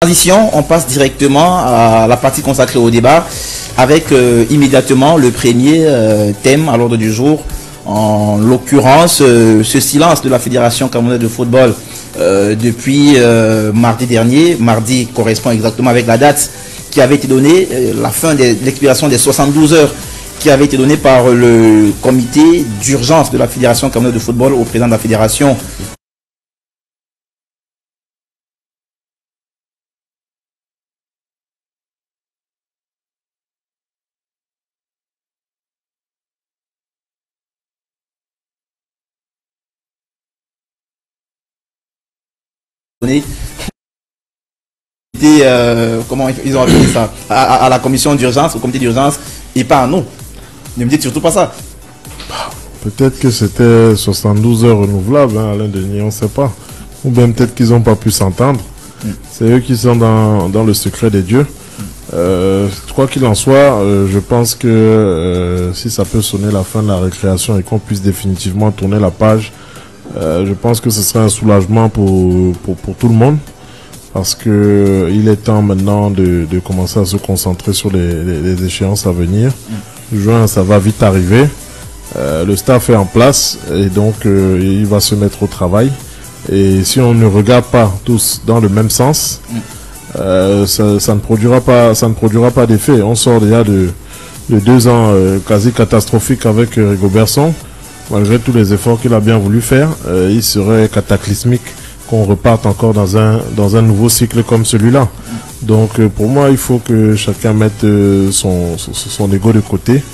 transition, on passe directement à la partie consacrée au débat avec immédiatement le premier thème à l'ordre du jour. En l'occurrence, ce silence de la Fédération camerounaise de football depuis mardi dernier. Mardi correspond exactement avec la date qui avait été donnée, la fin de l'expiration des 72 heures qui avait été donnée par le comité d'urgence de la Fédération camerounaise de football au président de la Fédération. Comment ils ont appelé ça à la commission d'urgence, au comité d'urgence, et pas à nous. Ne me dites surtout pas ça. Peut-être que c'était 72 heures renouvelables, hein, Alain Denis, on ne sait pas. Ou bien peut-être qu'ils n'ont pas pu s'entendre. C'est eux qui sont dans le secret des dieux. Quoi qu'il en soit, je pense que si ça peut sonner la fin de la récréation et qu'on puisse définitivement tourner la page, je pense que ce serait un soulagement pour tout le monde. Parce que il est temps maintenant de commencer à se concentrer sur les échéances à venir. Juin, ça va vite arriver. Le staff est en place et donc il va se mettre au travail. Et si on ne regarde pas tous dans le même sens, ça ne produira pas d'effet. On sort déjà de 2 ans quasi catastrophiques avec Rigobertson. Malgré tous les efforts qu'il a bien voulu faire, il serait cataclysmique qu'on reparte encore dans un nouveau cycle comme celui-là. Donc pour moi, il faut que chacun mette son ego de côté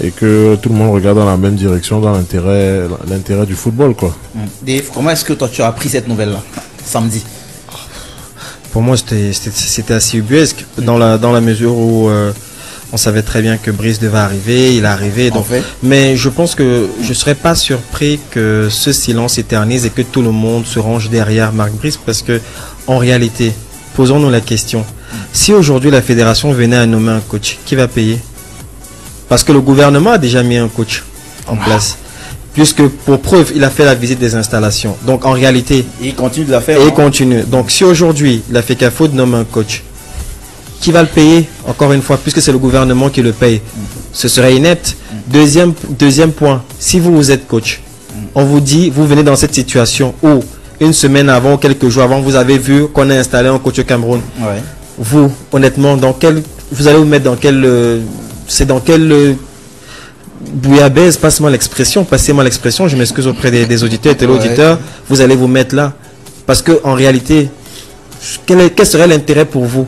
et que tout le monde regarde dans la même direction, dans l'intérêt du football, quoi. Dave, comment est-ce que toi tu as appris cette nouvelle-là samedi? Pour moi, c'était assez ubuesque dans la mesure où on savait très bien que Brice devait arriver, il est arrivé. Donc, mais je pense que je ne serais pas surpris que ce silence s'éternise et que tout le monde se range derrière Marc Brice, parce que en réalité, posons-nous la question, si aujourd'hui la fédération venait à nommer un coach, qui va payer? Parce que le gouvernement a déjà mis un coach en place. Puisque pour preuve, il a fait la visite des installations. Donc en réalité... Et il continue de la faire. Et il continue. Donc si aujourd'hui, la FECAFO nomme un coach, qui va le payer, encore une fois, puisque c'est le gouvernement qui le paye? Ce serait inepte. Deuxième point, si vous êtes coach, on vous dit, vous venez dans cette situation où, une semaine avant, quelques jours avant, vous avez vu qu'on a installé un coach au Cameroun. Vous, honnêtement, vous allez vous mettre dans quel... c'est dans quel... bouillabaisse, passez-moi l'expression, je m'excuse auprès des auditeurs et téléauditeurs, vous allez vous mettre là. Parce que en réalité, quel serait l'intérêt pour vous?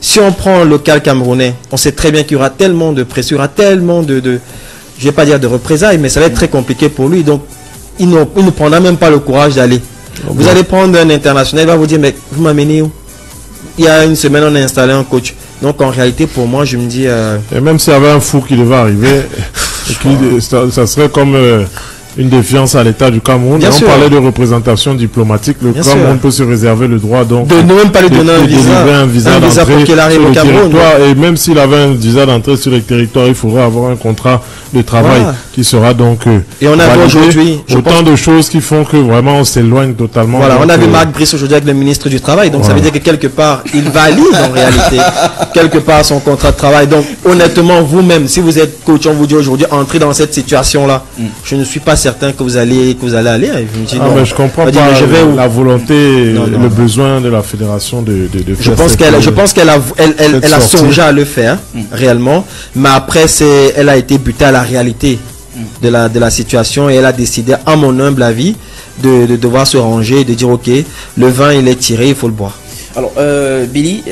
Si on prend un local camerounais, on sait très bien qu'il y aura tellement de pression, il y aura tellement je ne vais pas dire de représailles, mais ça va être très compliqué pour lui. Donc, il ne prendra même pas le courage d'aller. Vous allez prendre un international, il va vous dire, mais vous m'amenez où? Il y a une semaine, on a installé un coach. Donc, en réalité, pour moi, je me dis... Et même s'il y avait un fou qui devait arriver, ça serait comme... une défiance à l'État du Cameroun. On parlait de représentation diplomatique. Le Cameroun peut se réserver le droit donc de ne même pas lui donner un visa d'entrée qu'il arrive au Cameroun. Et même s'il avait un visa d'entrée sur le territoire, il faudrait avoir un contrat de travail qui sera donc et on a aujourd'hui autant de choses qui font que vraiment on s'éloigne totalement. Voilà, on a vu Marc Brice aujourd'hui avec le ministre du Travail. Donc ça veut dire que quelque part, il valide en réalité quelque part son contrat de travail. Donc honnêtement, vous-même, si vous êtes coach, on vous dit aujourd'hui, entrez dans cette situation-là. Je ne suis pas certain que vous allez aller. Mais je comprends pas la volonté, le besoin de la fédération de faire. Je pense qu'elle a songé à le faire réellement, mais après elle a été butée à la réalité de la situation et elle a décidé, à mon humble avis, de devoir se ranger et de dire ok, le vin il est tiré, il faut le boire. Alors Billy,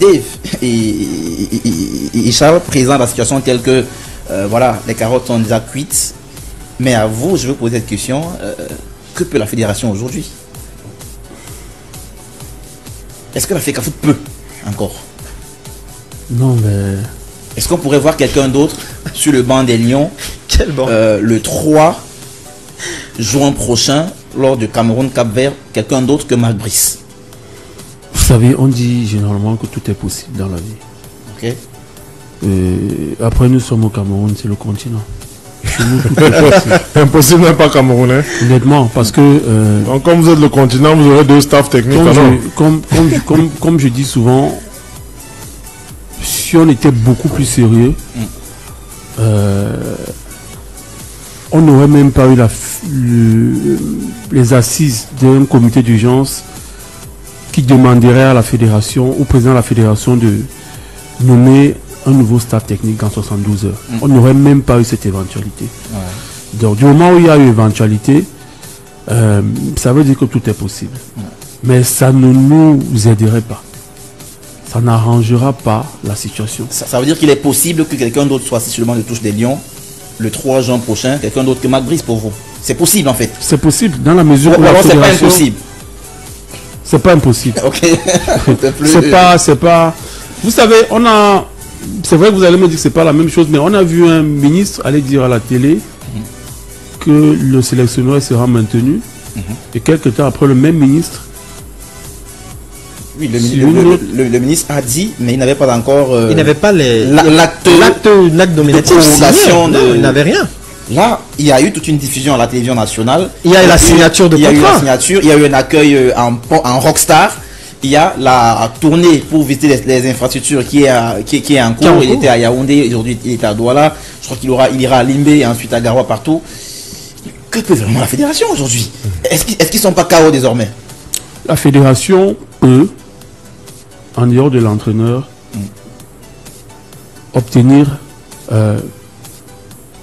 Dave et Charles présentent la situation telle que voilà, les carottes sont déjà cuites. Mais à vous, je veux poser cette question. Que peut la fédération aujourd'hui? Est-ce que la FECAFOOT peut encore? Non, mais... Est-ce qu'on pourrait voir quelqu'un d'autre sur le banc des Lions Quel banc? Le 3 juin prochain, lors du Cameroun-Cap-Vert, quelqu'un d'autre que Marc Brice? Vous savez, on dit généralement que tout est possible dans la vie. Ok. Après, nous sommes au Cameroun, c'est le continent. Chez nous, tout est possible. Impossible, même pas camerounais. Honnêtement, parce que Donc, comme vous êtes le continent, vous aurez 2 staffs techniques. comme je dis souvent, si on était beaucoup plus sérieux, on n'aurait même pas eu les assises d'un comité d'urgence qui demanderait à la fédération, au président de la fédération de nommer un nouveau staff technique en 72 heures. On n'aurait même pas eu cette éventualité. Donc du moment où il y a eu éventualité, ça veut dire que tout est possible. Mais ça ne nous aiderait pas. Ça n'arrangera pas la situation. Ça veut dire qu'il est possible que quelqu'un d'autre soit seulement de touche des Lions le 3 juin prochain, quelqu'un d'autre que Marc Brice pour vous. C'est possible en fait. C'est possible dans la mesure où la fédération... c'est pas impossible. C'est pas impossible. Ok. C'est pas... Vous savez, c'est vrai que vous allez me dire que c'est pas la même chose, mais on a vu un ministre aller dire à la télé que le sélectionneur sera maintenu. Et quelques temps après, le même ministre... Oui, le ministre a dit, mais il n'avait pas encore... il n'avait pas l'acte nominatif. Il n'avait rien. Là, il y a eu toute une diffusion à la télévision nationale. Il y a eu la signature de contrat. Il y a eu la signature, il y a eu un accueil en rockstar. Il y a la tournée pour visiter les infrastructures qui est en cours. Il était à Yaoundé, aujourd'hui il est à Douala. Je crois qu'il ira à Limbé et ensuite à Garoua, partout. Que peut vraiment la fédération aujourd'hui? Est-ce qu'ils ne sont pas KO désormais? La fédération peut, en dehors de l'entraîneur, obtenir,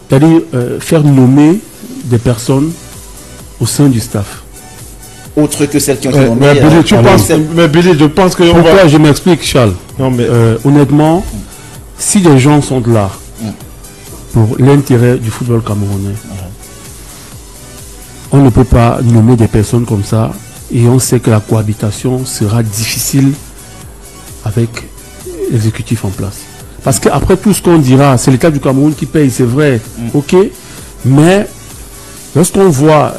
c'est-à-dire faire nommer des personnes au sein du staff. Autre que celles qui ont été nommées. Mais Billy, je pense que... Pourquoi je m'explique, Charles? Non, mais... honnêtement, si les gens sont là pour l'intérêt du football camerounais, on ne peut pas nommer des personnes comme ça et on sait que la cohabitation sera difficile avec l'exécutif en place. Parce qu'après tout ce qu'on dira, c'est l'État du Cameroun qui paye, c'est vrai, ok, mais lorsqu'on voit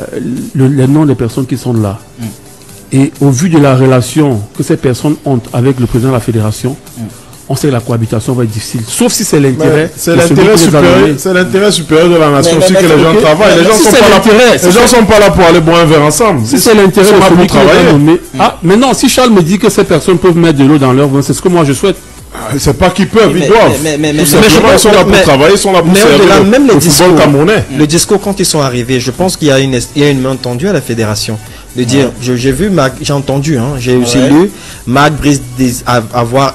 les noms des personnes qui sont là, et au vu de la relation que ces personnes ont avec le président de la fédération, on sait que la cohabitation va être difficile. Sauf si c'est l'intérêt. C'est l'intérêt supérieur de la nation aussi que les gens travaillent. Les gens sont pas là pour aller boire un verre ensemble. Si c'est l'intérêt de celui qui est nommé. Ah, maintenant, si Charles me dit que ces personnes peuvent mettre de l'eau dans leur vin, c'est ce que moi je souhaite. C'est pas qu'ils peuvent, ils doivent. Tout simplement, ils sont là pour travailler, ils sont là pour servir le football camerounais. Le discours, quand ils sont arrivés, je pense qu'il y a une main tendue à la fédération. De dire, j'ai entendu, j'ai aussi lu Marc Brice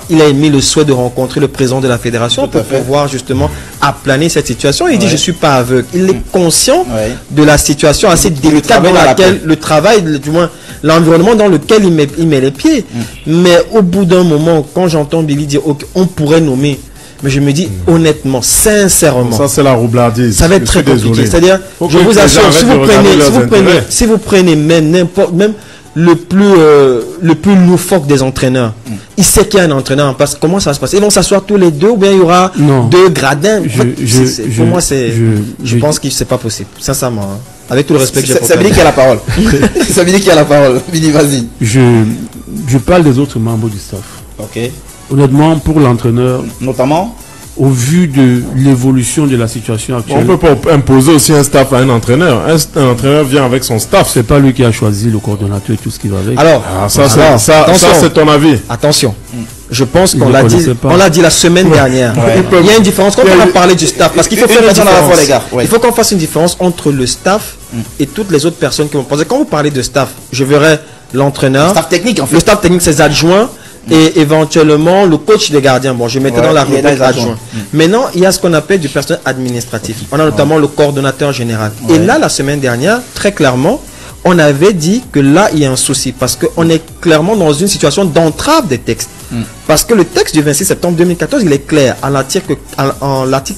il a émis le souhait de rencontrer le président de la fédération pour pouvoir justement aplaner cette situation. Il dit, je suis pas aveugle. Il est conscient de la situation assez délicate dans laquelle le travail, du moins l'environnement dans lequel il met les pieds. Mais au bout d'un moment, quand j'entends Billy dire, okay, on pourrait nommer, mais je me dis honnêtement, sincèrement, ça c'est la roublardise. Ça va être très compliqué. C'est-à-dire, je vous assure, si vous prenez même le plus loufoque des entraîneurs, il sait qu'il y a un entraîneur en place. Comment ça va se passer? Ils vont s'asseoir tous les deux ou bien il y aura deux gradins? Pour moi, je pense que c'est pas possible. Sincèrement, avec tout le respect que j'ai pour ça. Ça veut dire qui a la parole. Ça veut dire qui a la parole. Billy, vas-y. Je parle des autres membres du staff. Ok. Honnêtement, pour l'entraîneur, notamment, au vu de l'évolution de la situation actuelle, on ne peut pas imposer aussi un staff à un entraîneur. Un entraîneur vient avec son staff. C'est pas lui qui a choisi le coordonnateur et tout ce qui va avec. Alors, ça c'est ton avis. Attention. Je pense qu'on l'a dit, la semaine dernière. Il y a une différence quand on a parlé du staff, parce qu'il faut faire une différence. Les gars. Il faut qu'on fasse une différence entre le staff et toutes les autres personnes qui vont poser. Quand vous parlez de staff, je verrai l'entraîneur, le staff technique en fait. Le staff technique, ses adjoints. Et éventuellement le coach des gardiens. Bon, je mettais dans la rubrique adjoint. Maintenant, il y a ce qu'on appelle du personnel administratif. On a notamment le coordonnateur général. Et là, la semaine dernière, très clairement, on avait dit que là, il y a un souci parce qu'on est clairement dans une situation d'entrave des textes. Parce que le texte du 26 septembre 2014, il est clair. En l'article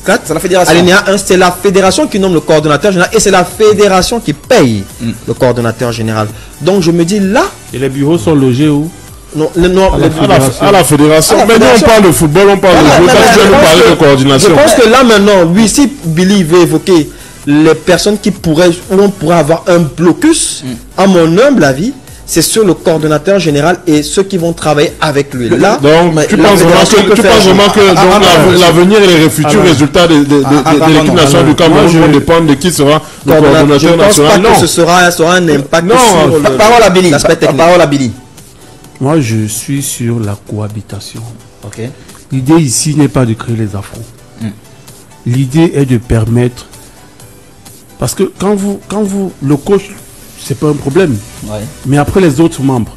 4, c'est la fédération. Alinéa 1, c'est la fédération qui nomme le coordonnateur général et c'est la fédération qui paye le coordonnateur général. Donc, je me dis là... Et les bureaux sont logés où? Non, à la fédération. Mais nous, on parle de football, on parle de football. Tu viens nous parler de coordination. Je pense que là, maintenant, lui, si Billy veut évoquer les personnes où on pourrait avoir un blocus, à mon humble avis, c'est sur le coordonnateur général et ceux qui vont travailler avec lui. Là, donc, tu penses vraiment que l'avenir et les futurs résultats de l'équipe nationale du Cameroun vont dépendre de qui sera le coordonnateur national? Je ne pense pas que ce sera un impact sur l'aspect technique. Parole à Billy. Moi, je suis sur la cohabitation. Ok. L'idée ici n'est pas de créer les affronts. L'idée est de permettre... Parce que quand vous le coach, c'est pas un problème. Ouais. Mais après les autres membres,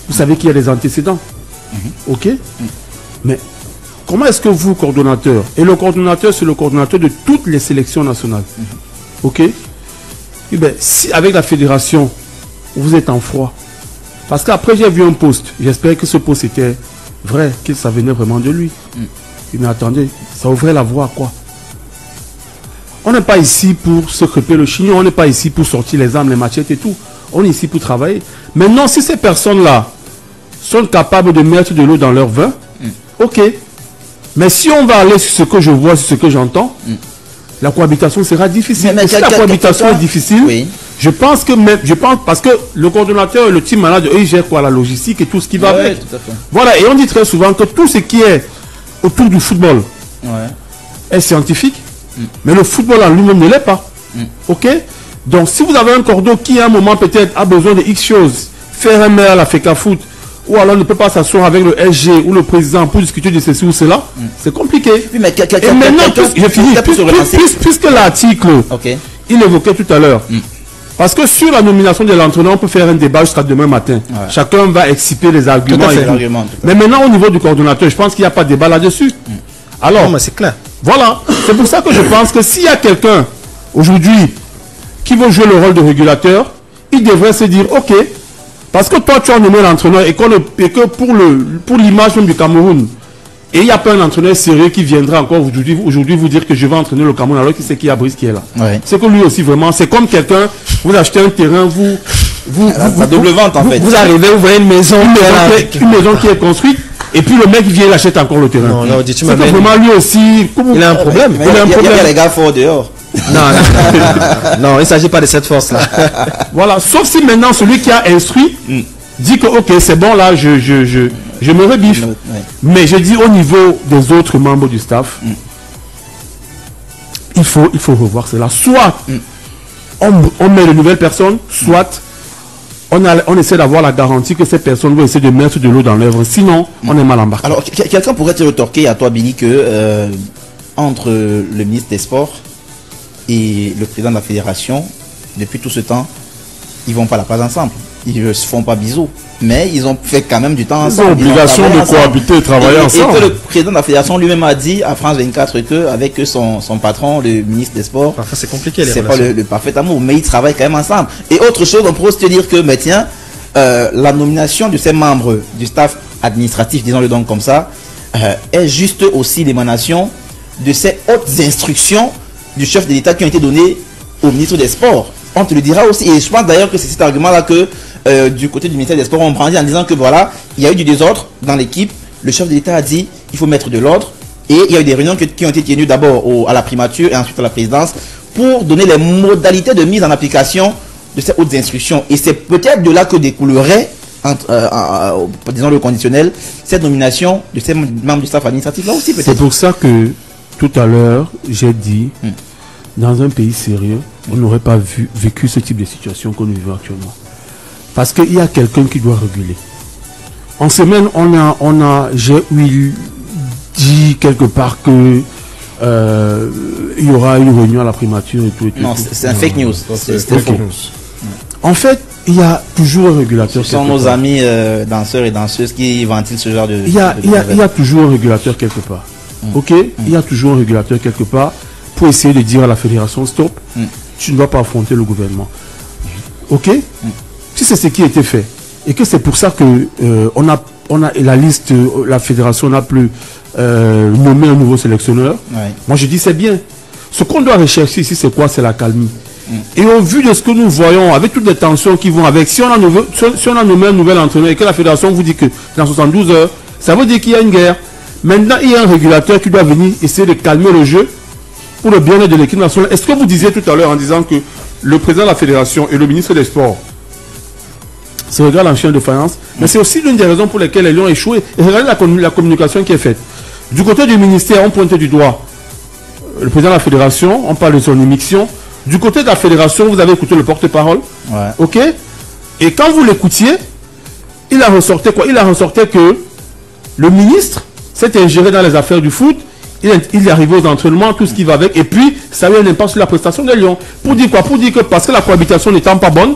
vous savez qu'il y a des antécédents. Ok. Mais comment est-ce que vous, coordonnateur, et le coordonnateur, c'est le coordonnateur de toutes les sélections nationales. Ok. Et bien, si avec la fédération, vous êtes en froid. Parce qu'après, j'ai vu un post. J'espère que ce post était vrai, que ça venait vraiment de lui. Mais attendez, ça ouvrait la voie à quoi? On n'est pas ici pour se crêper le chignon, on n'est pas ici pour sortir les armes, les machettes et tout. On est ici pour travailler. Maintenant, si ces personnes-là sont capables de mettre de l'eau dans leur vin, ok. Mais si on va aller sur ce que je vois, sur ce que j'entends, la cohabitation sera difficile. Mais si la cohabitation est difficile, je pense parce que le coordonnateur et le team manager, eux, ils gèrent quoi? La logistique et tout ce qui va avec. Voilà, et on dit très souvent que tout ce qui est autour du football est scientifique. Mais le football en lui-même ne l'est pas. Ok. Donc si vous avez un cordeau qui à un moment peut-être a besoin de X choses, faire un mail à la FECAFOOT, ou alors ne peut pas s'asseoir avec le SG ou le président pour discuter de ceci ou cela, c'est compliqué. Oui, mais et maintenant, puisque l'article, il évoquait tout à l'heure, parce que sur la nomination de l'entraîneur, on peut faire un débat jusqu'à demain matin. Chacun va exciper les arguments. Mais maintenant, au niveau du coordonnateur, je pense qu'il n'y a pas de débat là-dessus. Alors, c'est clair. Voilà, c'est pour ça que je pense que s'il y a quelqu'un aujourd'hui qui veut jouer le rôle de régulateur, il devrait se dire, ok, parce que toi tu as nommé l'entraîneur et que pour l'image même du Cameroun, et il n'y a pas un entraîneur sérieux qui viendra encore aujourd'hui vous dire que je vais entraîner le Cameroun alors qu'il sait qu'il y a Brice qui est là. C'est que lui aussi vraiment, c'est comme quelqu'un, vous achetez un terrain, vous double vente en fait. Vous arrivez, vous voyez une maison qui est construite. Et puis le mec vient, il achète encore le terrain. Non, c'est que vraiment lui aussi, il a un problème. Il y a les gars forts dehors. Non, il ne s'agit pas de cette force-là. Voilà, sauf si maintenant celui qui a instruit dit que ok, c'est bon là, je me rebiffe. Mais je dis au niveau des autres membres du staff, il faut revoir cela. Soit on met de nouvelles personnes, soit on essaie d'avoir la garantie que ces personnes vont essayer de mettre de l'eau dans l'œuvre. Sinon, on est mal embarqué. Alors, quelqu'un pourrait te retorquer à toi, Billy, que entre le ministre des Sports et le président de la fédération, depuis tout ce temps, ils vont pas la place ensemble. Ils ne se font pas bisous. Mais ils ont fait quand même du temps ensemble. Ils ont l'obligation de cohabiter et travailler ensemble. Et que le président de la fédération lui-même a dit à France 24 qu'avec son patron, le ministre des Sports, parfois c'est compliqué. C'est pas le parfait amour, mais ils travaillent quand même ensemble. Et autre chose, on pourrait se dire que, mais tiens, la nomination de ces membres du staff administratif, disons-le donc comme ça, est juste aussi l'émanation de ces hautes instructions du chef de l'État qui ont été données au ministre des Sports. On te le dira aussi. Et je pense d'ailleurs que c'est cet argument-là que du côté du ministère des Sports, on prend en disant que voilà, il y a eu du désordre dans l'équipe. Le chef de l'État a dit il faut mettre de l'ordre. Et il y a eu des réunions qui ont été tenues d'abord à la primature et ensuite à la présidence pour donner les modalités de mise en application de ces hautes instructions. Et c'est peut-être de là que découlerait, disons le conditionnel, cette nomination de ces membres du staff administratif là aussi peut-être. C'est pour ça que tout à l'heure, j'ai dit, dans un pays sérieux, on n'aurait pas vécu ce type de situation que nous vivons actuellement. Parce qu'il y a quelqu'un qui doit réguler. En semaine, j'ai dit quelque part que il y aura une réunion à la primature et tout. Non, c'est un fake news. C'est faux. En fait, il y a toujours un régulateur. Ce sont nos amis danseurs et danseuses qui ventilent ce genre de... Il y a toujours un régulateur quelque part. Ok, il y a toujours un régulateur quelque part pour essayer de dire à la fédération stop, tu ne dois pas affronter le gouvernement. Ok, si c'est ce qui a été fait et que c'est pour ça que on a la liste, la fédération n'a plus nommé un nouveau sélectionneur. Moi je dis c'est bien. Ce qu'on doit rechercher ici c'est quoi? C'est la calmie. Et au vu de ce que nous voyons, avec toutes les tensions qui vont avec, si on a nommé un nouvel entraîneur et que la fédération vous dit que dans 72 heures, ça veut dire qu'il y a une guerre. Maintenant, il y a un régulateur qui doit venir essayer de calmer le jeu pour le bien-être de l'équipe nationale. Est-ce que vous disiez tout à l'heure en disant que le président de la fédération et le ministre des Sports se regarde en chien de faïence, mais c'est aussi l'une des raisons pour lesquelles les Lions ont échoué. Et regardez la communication qui est faite. Du côté du ministère, on pointe du doigt le président de la fédération, on parle de son émission. Du côté de la fédération, vous avez écouté le porte-parole. Ouais. Ok. Et quand vous l'écoutiez, il a ressorti quoi? Il a ressorti que le ministre s'est ingéré dans les affaires du foot. Il est arrivé aux entraînements, tout ce qui va avec. Et puis, ça a eu un impact sur la prestation des Lions. Pour dire quoi? Pour dire que parce que la cohabitation n'étant pas bonne,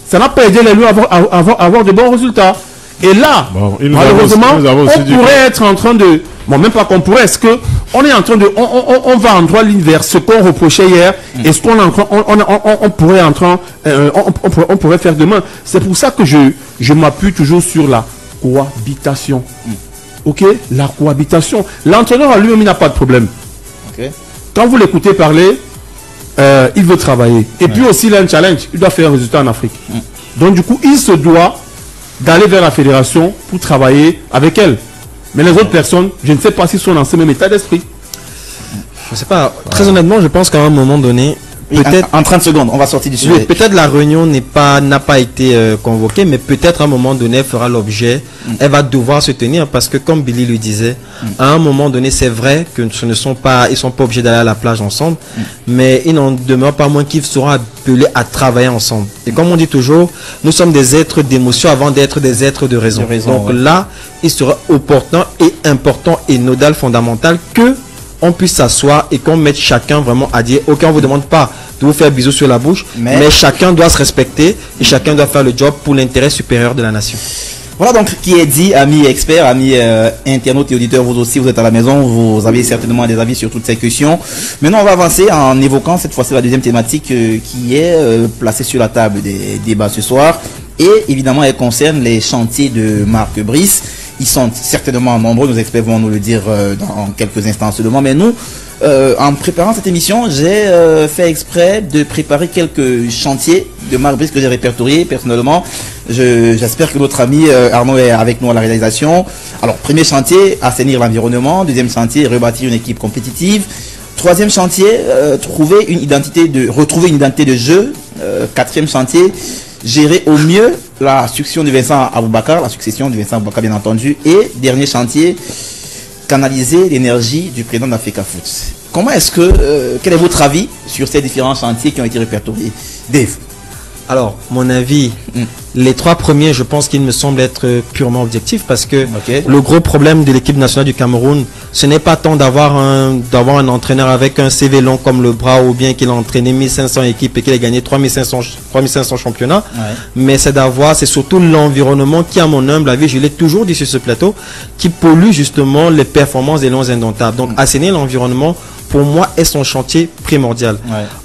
ça n'a pas aidé les Lions à avoir de bons résultats. Et là, malheureusement, on pourrait être en train de... Bon, même pas qu'on pourrait, est-ce que on est en train de... On va en droit ligne vers ce qu'on reprochait hier et ce qu'on on pourrait on pourrait faire demain. C'est pour ça que je m'appuie toujours sur la cohabitation. Ok, la cohabitation. L'entraîneur à lui-même, il n'a pas de problème. Okay. Quand vous l'écoutez parler, il veut travailler. Et puis aussi, il a un challenge. Il doit faire un résultat en Afrique. Donc, du coup, il se doit d'aller vers la fédération pour travailler avec elle. Mais les autres personnes, je ne sais pas s'ils sont dans ce même état d'esprit. Je ne sais pas. Très honnêtement, je pense qu'à un moment donné, peut-être en 30 secondes, on va sortir du sujet. Oui, peut-être la réunion n'a pas été convoquée, mais peut-être à un moment donné, elle fera l'objet. Elle va devoir se tenir parce que, comme Billy le disait, à un moment donné, c'est vrai que ils sont pas obligés d'aller à la plage ensemble, mais il n'en demeure pas moins qu'ils seront appelés à travailler ensemble. Et comme on dit toujours, nous sommes des êtres d'émotion avant d'être des êtres de raison. Donc là, il sera opportun et important et nodal, fondamental que on puisse s'asseoir et qu'on mette chacun vraiment à dire, ok, on ne vous demande pas de vous faire bisous sur la bouche, mais chacun doit se respecter et chacun doit faire le job pour l'intérêt supérieur de la nation. Voilà donc qui est dit, amis experts, amis internautes et auditeurs, vous aussi, vous êtes à la maison, vous avez certainement des avis sur toutes ces questions. Maintenant, on va avancer en évoquant cette fois-ci la deuxième thématique qui est placée sur la table des débats ce soir. Et évidemment, elle concerne les chantiers de Marc Brice. Ils sont certainement nombreux, nos experts vont nous le dire dans quelques instants seulement. Mais nous, en préparant cette émission, j'ai fait exprès de préparer quelques chantiers de Marc Brice que j'ai répertoriés personnellement. J'espère que notre ami Arnaud est avec nous à la réalisation. Alors, premier chantier, assainir l'environnement. Deuxième chantier, rebâtir une équipe compétitive. Troisième chantier, retrouver une identité de jeu. Quatrième chantier, gérer au mieux la succession de Vincent Aboubakar, bien entendu. Et dernier chantier, canaliser l'énergie du président d'Africa Foot. Comment est-ce que, quel est votre avis sur ces différents chantiers qui ont été répertoriés? Dave. Alors, mon avis, les trois premiers, je pense qu'ils me semblent être purement objectifs parce que le gros problème de l'équipe nationale du Cameroun, ce n'est pas tant d'avoir un entraîneur avec un CV long comme le bras ou bien qu'il a entraîné 1500 équipes et qu'il a gagné 3500 championnats, mais c'est surtout l'environnement qui, à mon humble avis, je l'ai toujours dit sur ce plateau, qui pollue justement les performances des Lions indomptables. Donc, assainir l'environnement, pour moi, est son chantier primordial.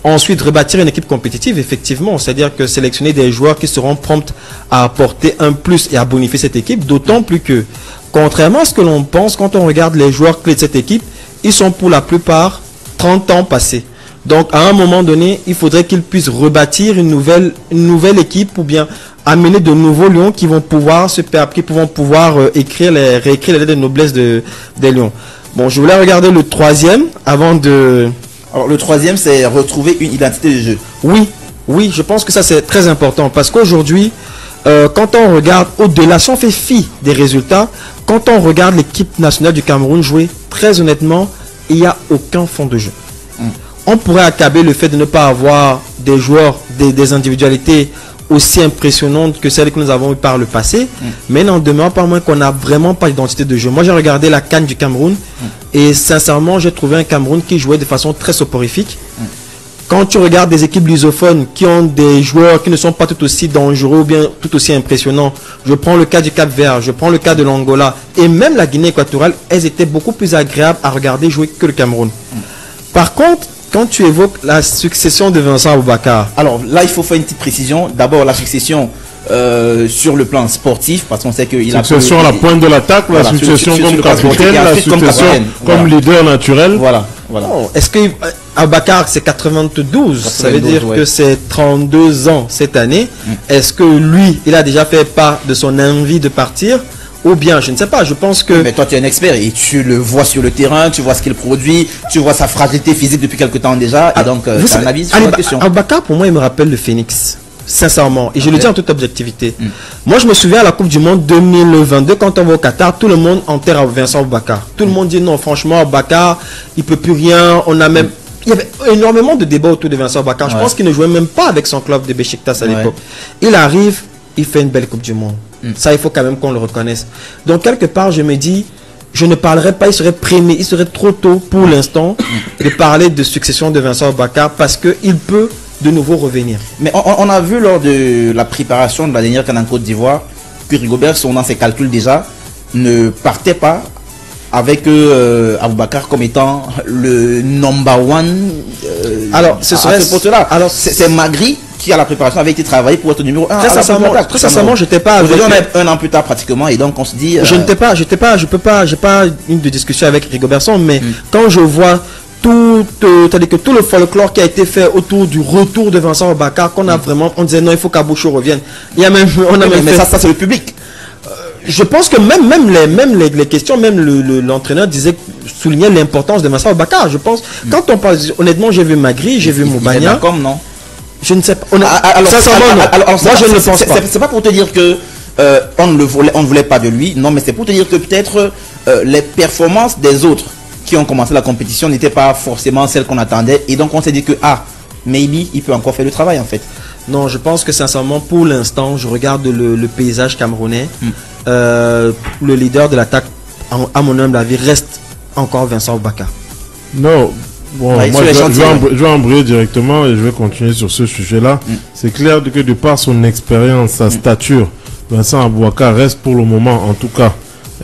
Ensuite, rebâtir une équipe compétitive, effectivement, c'est-à-dire que sélectionner des joueurs qui seront prompts à apporter un plus et à bonifier cette équipe, d'autant plus que, contrairement à ce que l'on pense, quand on regarde les joueurs clés de cette équipe, ils sont pour la plupart 30 ans passés. Donc, à un moment donné, il faudrait qu'ils puissent rebâtir une nouvelle équipe ou bien amener de nouveaux Lions qui vont pouvoir réécrire les lettres de noblesse des Lions. Bon, je voulais regarder le troisième avant de... Alors, le troisième, c'est retrouver une identité de jeu. Oui, je pense que ça, c'est très important. Parce qu'aujourd'hui, quand on regarde au-delà, si on fait fi des résultats, quand on regarde l'équipe nationale du Cameroun jouer, très honnêtement, il n'y a aucun fond de jeu. On pourrait accabler le fait de ne pas avoir des joueurs, des individualités aussi impressionnante que celle que nous avons eu par le passé, mais n'en demeure pas moins qu'on n'a vraiment pas d'identité de jeu. Moi, j'ai regardé la CAN du Cameroun et sincèrement, j'ai trouvé un Cameroun qui jouait de façon très soporifique. Quand tu regardes des équipes lusophones qui ont des joueurs qui ne sont pas tout aussi dangereux ou bien tout aussi impressionnants, je prends le cas du Cap-Vert, je prends le cas de l'Angola et même la Guinée équatoriale, elles étaient beaucoup plus agréables à regarder jouer que le Cameroun. Par contre, quand tu évoques la succession de Vincent Aboubakar... Alors là, il faut faire une petite précision. D'abord, la succession sur le plan sportif, parce qu'on sait qu'il a... Succession à la pointe de l'attaque, la succession comme capitaine, la succession comme leader naturel. Voilà. Oh, est-ce que Aboubakar, c'est 92, ça veut dire que c'est 32 ans cette année. Est-ce que lui, il a déjà fait part de son envie de partir? Ou bien, je ne sais pas, je pense que... Mais toi, tu es un expert et tu le vois sur le terrain, tu vois ce qu'il produit, tu vois sa fragilité physique depuis quelque temps déjà. Et donc, tu as un avis sur la question. Aboubakar, pour moi, il me rappelle le Phoenix. sincèrement, et je le dis en toute objectivité. Moi, je me souviens à la Coupe du Monde 2022, quand on va au Qatar, tout le monde enterre à Vincent Aboubakar. Tout le monde dit non, franchement, Aboubakar, il peut plus rien. On a même... Il y avait énormément de débats autour de Vincent Aboubakar. Je pense qu'il ne jouait même pas avec son club de Beşiktaş à l'époque. Il arrive, il fait une belle Coupe du Monde. Ça, il faut quand même qu'on le reconnaisse. Donc, quelque part, je me dis, je ne parlerai pas, il serait primé, il serait trop tôt pour l'instant de parler de succession de Vincent Aboubakar parce qu'il peut de nouveau revenir. Mais on a vu lors de la préparation de la dernière CAN en Côte d'Ivoire que Rigobert, selon dans ses calculs déjà, ne partait pas avec Aboubakar comme étant le number one. Alors, ce serait ce poste-là. Alors, c'est Magri qui, à la préparation, avait été travaillé pour être numéro 1. Très sincèrement, j'étais pas. Aujourd'hui, on est un an plus tard pratiquement, et donc on se dit. J'ai pas une de discussion avec Rigobertson, mais quand je vois c'est-à-dire que tout le folklore qui a été fait autour du retour de Vincent Aboubakar, qu'on a vraiment, on disait non, il faut qu'Aboucho revienne. Il y a même, mais ça c'est le public. Je pense que même les questions, même l'entraîneur soulignait l'importance de Vincent Aboubakar. Je pense, quand on parle, honnêtement, j'ai vu Magri, j'ai vu Moubania. Comme non. Je ne sais pas. Moi, je ne le pense pas. C'est pas pour te dire que on ne voulait pas de lui. Non, mais c'est pour te dire que peut-être les performances des autres qui ont commencé la compétition n'étaient pas forcément celles qu'on attendait. Et donc on s'est dit que maybe il peut encore faire le travail en fait. Non, je pense que sincèrement, pour l'instant, je regarde le paysage camerounais. Le leader de l'attaque, à mon humble avis, reste encore Vincent Aboubakar. Non, bon, moi je vais embrayer directement et je vais continuer sur ce sujet-là. C'est clair que de par son expérience, sa stature, Vincent Aboubakar reste pour le moment, en tout cas,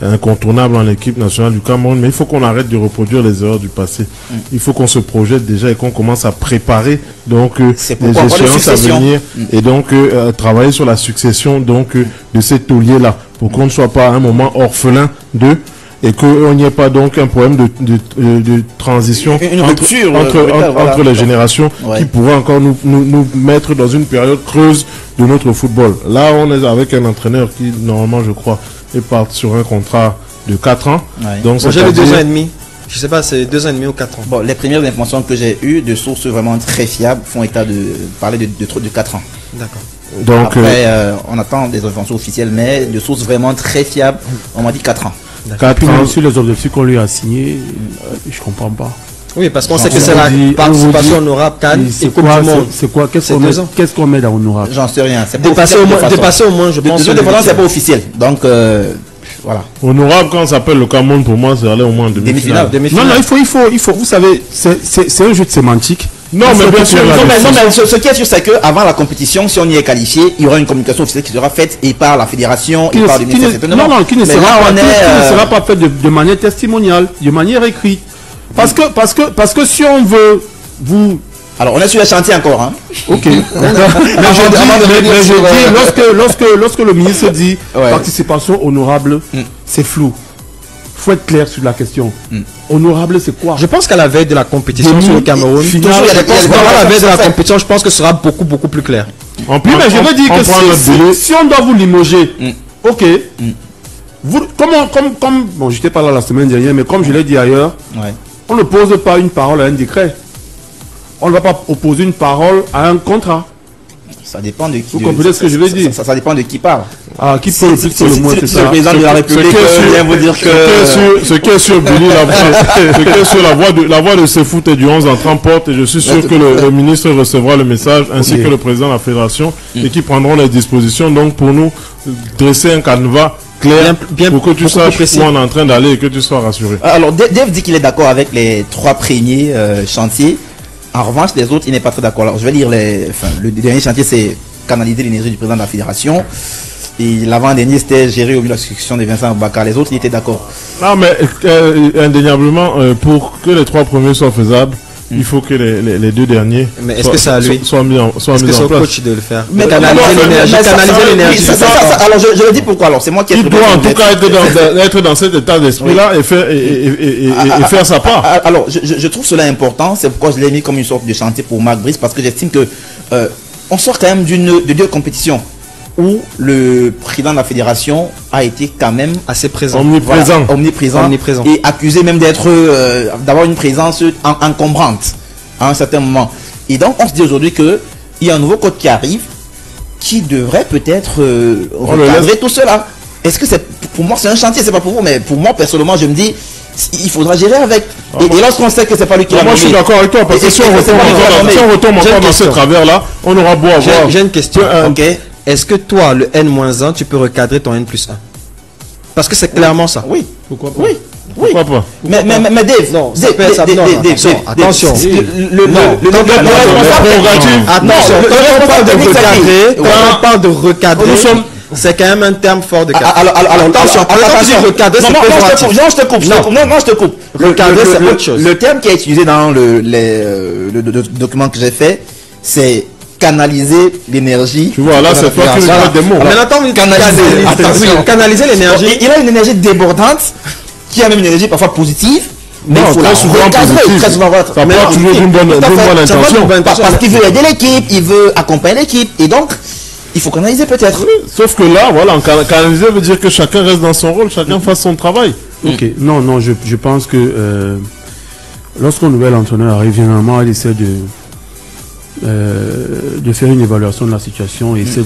incontournable en équipe nationale du Cameroun, mais il faut qu'on arrête de reproduire les erreurs du passé. Il faut qu'on se projette déjà et qu'on commence à préparer donc les échéances à venir et donc travailler sur la succession donc de ces tauliers-là pour qu'on ne soit pas à un moment orphelin d'eux et qu'il n'y ait pas donc un problème de transition entre les générations qui pourrait encore nous mettre dans une période creuse de notre football. Là, on est avec un entraîneur qui, normalement, je crois, est parti sur un contrat de 4 ans. Donc, j'ai eu 2 ans et demi. Je sais pas, c'est 2 ans et demi ou 4 ans. Bon, les premières informations que j'ai eues de sources vraiment très fiables font état de parler de 4 ans. D'accord. Donc, après, on attend des informations officielles, mais de sources vraiment très fiables, on m'a dit 4 ans. 4 ans sur les objectifs qu'on lui a signés, je comprends pas. Oui, parce qu'on sait que c'est la participation honorable Cannes et Coupe du Monde. C'est quoi? Qu'est-ce qu'on met dans honorable? J'en sais rien. Dépasser au moins, je pense. De toute façon, c'est pas officiel. Donc, voilà. Honorable, quand on s'appelle le Cameroun, pour moi, c'est aller au moins en demi-finale. Non, il faut. Vous savez, c'est un jeu de sémantique. Non, mais bien sûr. Ce qui est sûr, c'est qu'avant la compétition, si on y est qualifié, il y aura une communication officielle qui sera faite et par la fédération et par le ministère. Qui ne sera pas faite de manière testimoniale, de manière écrite. Parce que si on veut vous... Alors, on est sur le chantier encore, hein. Ok. mais je dis, lorsque le ministre dit participation honorable, c'est flou. Il faut être clair sur la question. Honorable, c'est quoi? Je pense qu'à la veille de la compétition sur le Cameroun, à la veille de la compétition, je pense que ce sera beaucoup plus clair. Mais je veux dire que si on doit vous limoger, ok. Bon, j'étais pas là la semaine dernière, mais comme je l'ai dit ailleurs, on ne pose pas une parole à un décret. On ne va pas opposer une parole à un contrat. Ça dépend de qui. Vous comprenez ce que je veux dire? Ça dépend de qui parle. Qui peut le plus pour le moins, c'est ça. Le président de la République vient vous dire que... Ce qui est sur Billy, ce qui est sur la voix de Sefoot et du 11 en 30 portes, et je suis sûr que le ministre recevra le message, ainsi que le président de la fédération, et qui prendront les dispositions donc pour nous dresser un canevas clair pour que tu saches où on est en train d'aller et que tu sois rassuré. Alors, Dave dit qu'il est d'accord avec les 3 premiers chantiers. En revanche, les autres, il n'est pas très d'accord. Alors, je vais lire le dernier chantier, c'est canaliser l'énergie du président de la fédération. Et l'avant-dernier, c'était gérer au mieux la succession de Vincent Aboubakar. Les autres, il était d'accord. Non, mais indéniablement, pour que les 3 premiers soient faisables, il faut que les 2 derniers soient mis en place. Est-ce que c'est au coach de le faire? Mais canaliser l'énergie. Alors, je le dis pourquoi. Alors, c'est moi qui ai... Il doit en tout cas être dans cet état d'esprit-là et faire sa part. Alors, je trouve cela important. C'est pourquoi je l'ai mis comme une sorte de chantier pour Marc Brice, parce que j'estime que on sort quand même de 2 compétitions où le président de la fédération a été quand même assez présent, omniprésent et accusé même d'avoir une présence encombrante à un certain moment. Et donc on se dit aujourd'hui que il y a un nouveau coach qui arrive qui devrait peut-être recadrer tout cela. Est-ce que c'est, pour moi c'est un chantier, c'est pas pour vous, mais pour moi personnellement je me dis il faudra gérer avec. Et lorsqu'on sait que c'est pas lui qui l'a nommé. Moi je suis d'accord avec toi, parce que si on retombe encore dans ce travers-là, on aura beau avoir... J'ai une question. Est-ce que toi, le N-1, tu peux recadrer ton N+1? Parce que c'est clairement ça. Oui. Pourquoi pas? Oui. Pourquoi pas? Mais Dave, non, ça peut être ça. Attention. Le quand on parle de recadrer, c'est quand même un terme fort de cadre. Alors attention, recadrer, c'est péjoratif. Non, je te coupe. Recadrer, c'est autre chose. Le terme qui est utilisé dans le document que j'ai fait, c'est canaliser l'énergie. Tu vois, là, c'est toi qui parles des mots. Mais attends, canaliser l'énergie. Il a une énergie débordante, qui a même une énergie parfois positive. Mais il faut très souvent positive. Ça part toujours d'une bonne intention. Parce qu'il veut aider l'équipe, il veut accompagner l'équipe. Et donc, il faut canaliser peut-être. Sauf que là, voilà, canaliser veut dire que chacun reste dans son rôle, chacun fasse son travail. Ok, non, je pense que lorsqu'un nouvel entraîneur arrive, généralement, il essaie de faire une évaluation de la situation et essaie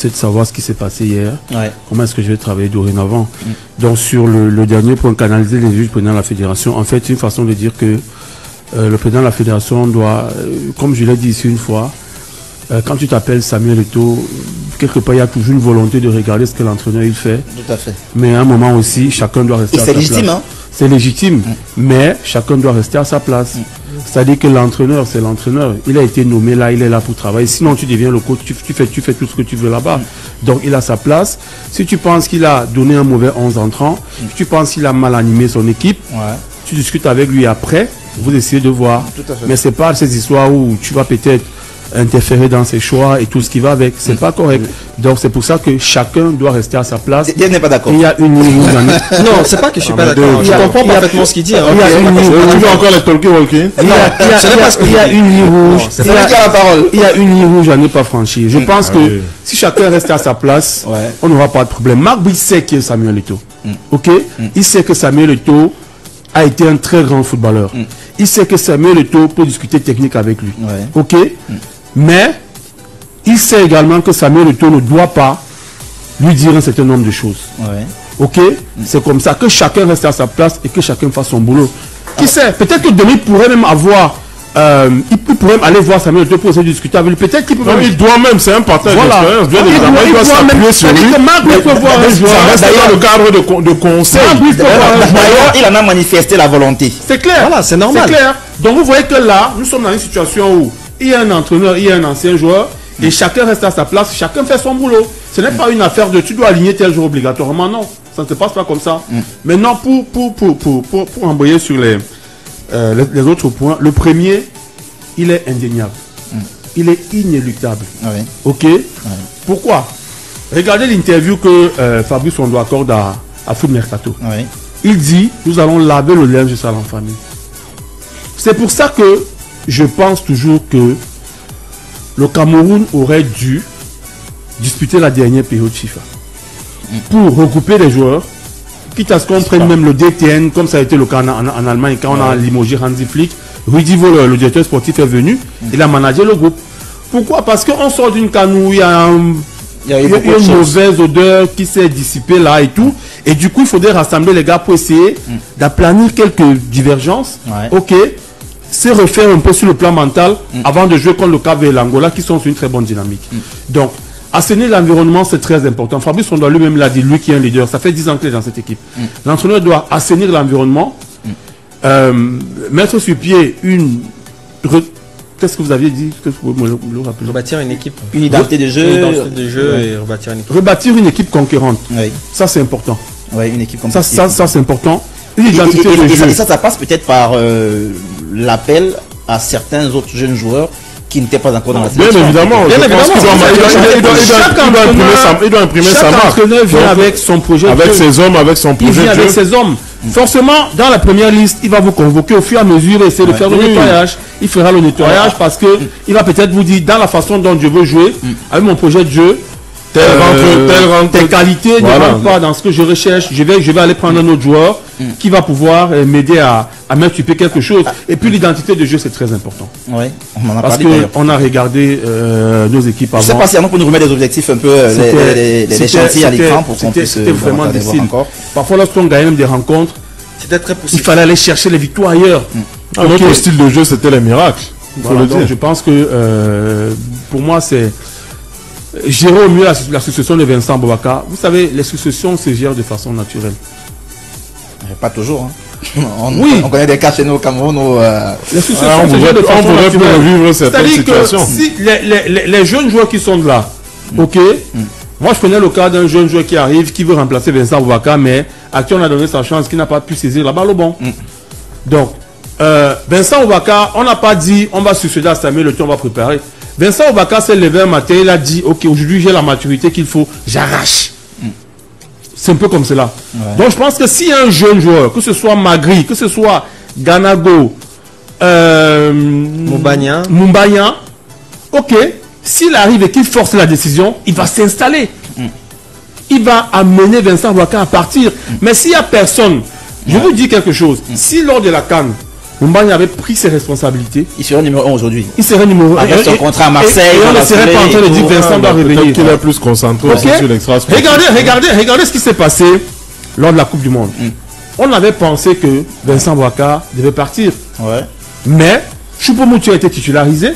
de savoir ce qui s'est passé hier. Ouais. Comment est-ce que je vais travailler dorénavant. Donc sur le dernier point, canaliser les juges présidents de la fédération, en fait, c'est une façon de dire que le président de la fédération doit, comme je l'ai dit ici une fois, quand tu t'appelles Samuel Eto'o, quelque part il y a toujours une volonté de regarder ce que l'entraîneur il fait. Tout à fait. Mais à un moment aussi, chacun doit rester à sa place. C'est légitime, hein? C'est légitime, mais chacun doit rester à sa place. C'est-à-dire que l'entraîneur, c'est l'entraîneur. Il a été nommé là, il est là pour travailler. Sinon, tu deviens le coach, tu fais tout ce que tu veux là-bas. Donc, il a sa place. Si tu penses qu'il a donné un mauvais 11 entrant, si tu penses qu'il a mal animé son équipe, tu discutes avec lui après, vous essayez de voir. Mais c'est pas ces histoires où tu vas peut-être interférer dans ses choix et tout ce qui va avec. C'est pas correct. Donc c'est pour ça que chacun doit rester à sa place. Il n'est pas d'accord. Il y a une ligne rouge. Non, c'est pas que je suis pas d'accord. Je comprends parfaitement ce qu'il dit. Il y a une ligne rouge. Tu veux encore les talkie-walkie? Il y a une ligne rouge. C'est lui qui a la parole. Il y a une ligne rouge à ne pas franchir. Je pense que si chacun reste à sa place, on n'aura pas de problème. Marc Bouy sait qui est Samuel Eto'o. Ok? Il sait que Samuel Eto'o a été un très grand footballeur. Il sait que Samuel Eto'o peut discuter technique avec lui. Ok? Mais il sait également que Samuel Eto'o ne doit pas lui dire un certain nombre de choses. Ok? C'est comme ça que chacun reste à sa place et que chacun fasse son boulot. Qui sait? Peut-être que Denis pourrait même avoir... il pourrait même aller voir Samuel Eto'o pour essayer de discuter avec lui. Peut-être qu'il peut même... Il doit même, c'est un partage Voilà. d'expérience. Il doit s'appuyer sur lui. Ça reste dans le cadre de conseil. D'ailleurs, il en a manifesté la volonté. C'est clair. Voilà, c'est normal. C'est clair. Donc vous voyez que là, nous sommes dans une situation où il y a un entraîneur, il y a un ancien joueur, et chacun reste à sa place, chacun fait son boulot. Ce n'est pas une affaire de tu dois aligner tel jour obligatoirement, non. Ça ne se passe pas comme ça. Maintenant, pour embrayer sur les autres points, le premier, il est indéniable. Il est inéluctable. Ok? Pourquoi? Regardez l'interview que Fabrice Ondo accorde à Foot Mercato. Il dit, nous allons laver le linge sale en famille. C'est pour ça que je pense toujours que le Cameroun aurait dû disputer la dernière période FIFA pour regrouper les joueurs, quitte à ce qu'on prenne même le DTN, comme ça a été le cas en Allemagne, quand on a limogé Hansi Flick. Rudi Volo, le directeur sportif, est venu, il a managé le groupe. Pourquoi? Parce qu'on sort d'une canne où il y a une mauvaise odeur qui s'est dissipée là et tout. Et du coup, il faudrait rassembler les gars pour essayer d'aplanir quelques divergences. Ok, c'est refaire un peu sur le plan mental avant de jouer contre le Cap et l'Angola qui sont sur une très bonne dynamique. Donc, assainir l'environnement, c'est très important. Fabrice Ondo lui-même l'a dit, lui qui est un leader, ça fait 10 ans qu'il est dans cette équipe. L'entraîneur doit assainir l'environnement, mettre sur pied une... Qu'est-ce que vous aviez dit? Rebâtir une équipe. Une identité de jeu. Et rebâtir une équipe. Rebâtir une équipe conquérante. Ça, c'est important. Une équipe conquérante. Ça c'est important. Une identité de jeu. Et ça passe peut-être par l'appel à certains autres jeunes joueurs qui n'étaient pas encore dans la sélection. Bien évidemment. Il doit imprimer sa marque. Chaque entraîneur vient avec son projet de jeu. Avec ses hommes, avec son projet de jeu. Avec ses hommes. Forcément, dans la première liste, il va vous convoquer au fur et à mesure et essayer de faire le nettoyage. Il fera le nettoyage parce que il va peut-être vous dire, dans la façon dont je veux jouer, avec mon projet de jeu, tes qualités ne rentrent pas dans ce que je recherche. Je vais aller prendre un autre joueur qui va pouvoir m'aider à mettre sur pied quelque chose. Et puis l'identité de jeu, c'est très important. Oui, on en a Parce parlé. qu'on a regardé nos équipes avant. Je sais pas si on peut nous remettre des objectifs un peu, les chantiers à l'écran pour qu'on puisse c'était vraiment difficile. encore. Parfois, lorsqu'on gagnait même des rencontres, C'était très possible. il fallait aller chercher les victoires ailleurs. Notre style de jeu, c'était les miracles. Il faut Voilà, le donc dire. je pense que pour moi, c'est gérer au mieux la succession de Vincent Boubacar. Vous savez, les successions se gèrent de façon naturelle. Pas toujours. Hein. Oui. On connaît des cas chez nous au Cameroun où... Les successions on se gèrent de pourrait façon naturelle. vivre certaines C'est-à-dire que situations. si les jeunes joueurs qui sont là, ok, moi je connais le cas d'un jeune joueur qui arrive, qui veut remplacer Vincent Boubacar, mais à qui on a donné sa chance, qui n'a pas pu saisir la balle au bon. Donc, Vincent Boubacar, on n'a pas dit on va succéder à Samuel Le Tour, on va préparer. Vincent Boubacar s'est levé un matin, il a dit ok, aujourd'hui j'ai la maturité qu'il faut, j'arrache. C'est un peu comme cela. Ouais. Donc je pense que s'il y a un jeune joueur, que ce soit Magri, que ce soit Ganago, Mumbanya, ok, s'il arrive et qu'il force la décision, il va s'installer. Il va amener Vincent Boubacar à partir. Mais s'il n'y a personne, je vous dis quelque chose. Si lors de la CAN, Mumbanya avait pris ses responsabilités, il serait numéro 1 aujourd'hui. il serait numéro 1. Avec son contrat à Marseille, Et on ne serait pas en train de dire Vincent doit Peut-être revenir. qu'il est plus concentré aussi Ok. sur l'extra. Regardez ce qui s'est passé lors de la Coupe du Monde. On avait pensé que Vincent Boubacar devait partir. Ouais. Mais Choupo-Moting a été titularisé.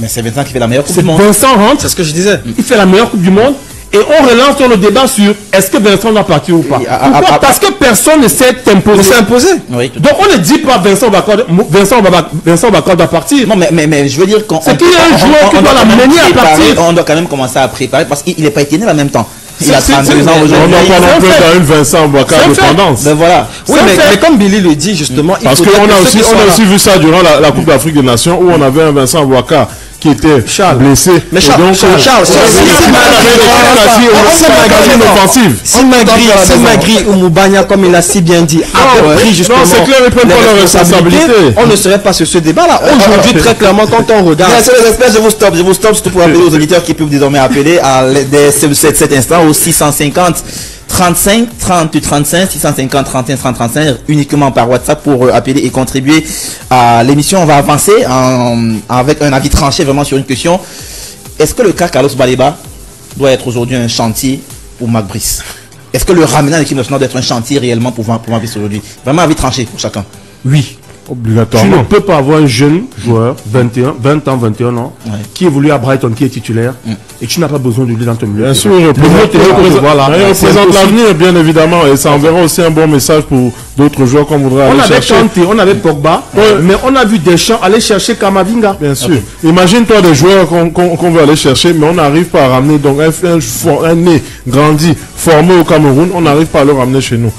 Mais c'est Vincent qui fait la meilleure Coupe C'est du monde. Vincent rentre, c'est ce que je disais. il fait la meilleure Coupe du Monde. Et on relance sur le débat sur est-ce que Vincent doit partir ou pas. Et Pourquoi? Parce que personne ne s'est On imposé. s'est imposé. Oui, tout- Donc on ne dit pas Vincent Boubacar doit partir. Non, mais je veux dire qu'on... C'est qu'il y a un joueur qui doit quand même l'amener à préparer, partir. On doit quand même commencer à préparer parce qu'il n'est pas été né en même temps. Il a C'est- 32 ans On aujourd'hui. n'a pas non plus dans une Vincent Boubacar C'est un de fait. tendance. Ben voilà. Oui, C'est mais, fait. mais comme Billy le dit justement, il Parce faudrait qu'on que a ceux aussi, qui sont on a là- aussi vu ça durant la Coupe d'Afrique des Nations où on avait un Vincent Boubacar qui était blessé. Mais Et Charles, donc, Charles, si Magri ou Mumbanya, comme il a si bien dit, avait pris justement non, c'est clair, ils prennent les pas leurs responsabilités, responsabilités. on ne serait pas sur ce débat-là. Aujourd'hui, très clairement, quand on regarde... Bien sûr, les experts, je vous stoppe surtout pour appeler aux auditeurs qui peuvent désormais appeler à cet instant au 650 35 30 35 650 31 30 35 uniquement par WhatsApp pour appeler et contribuer à l'émission. On va avancer avec un avis tranché vraiment sur une question. Est-ce que le cas Carlos Baleba doit être aujourd'hui un chantier pour Marc Brice? Est-ce que le ramener à l'équipe nationale doit être un chantier réellement pour Marc Brice aujourd'hui? Vraiment avis tranché pour chacun. Oui. Tu ne obligatoirement. peux pas avoir un jeune joueur, 20 ans, 21 ans, Ouais. qui évolue à Brighton, qui est titulaire, et tu n'as pas besoin de lui dans ton milieu. Bien de sûr, terrain. il représente l'avenir, bien évidemment, et ça enverra aussi un bon message pour d'autres joueurs qu'on voudrait On aller avait chercher. Kanté, on avait Pogba, mais on a vu Deschamps aller chercher Kamavinga. Bien sûr. Imagine-toi des joueurs qu'on veut aller chercher, mais on n'arrive pas à ramener. Donc, un né, grandi, formé au Cameroun, on n'arrive pas à le ramener chez nous.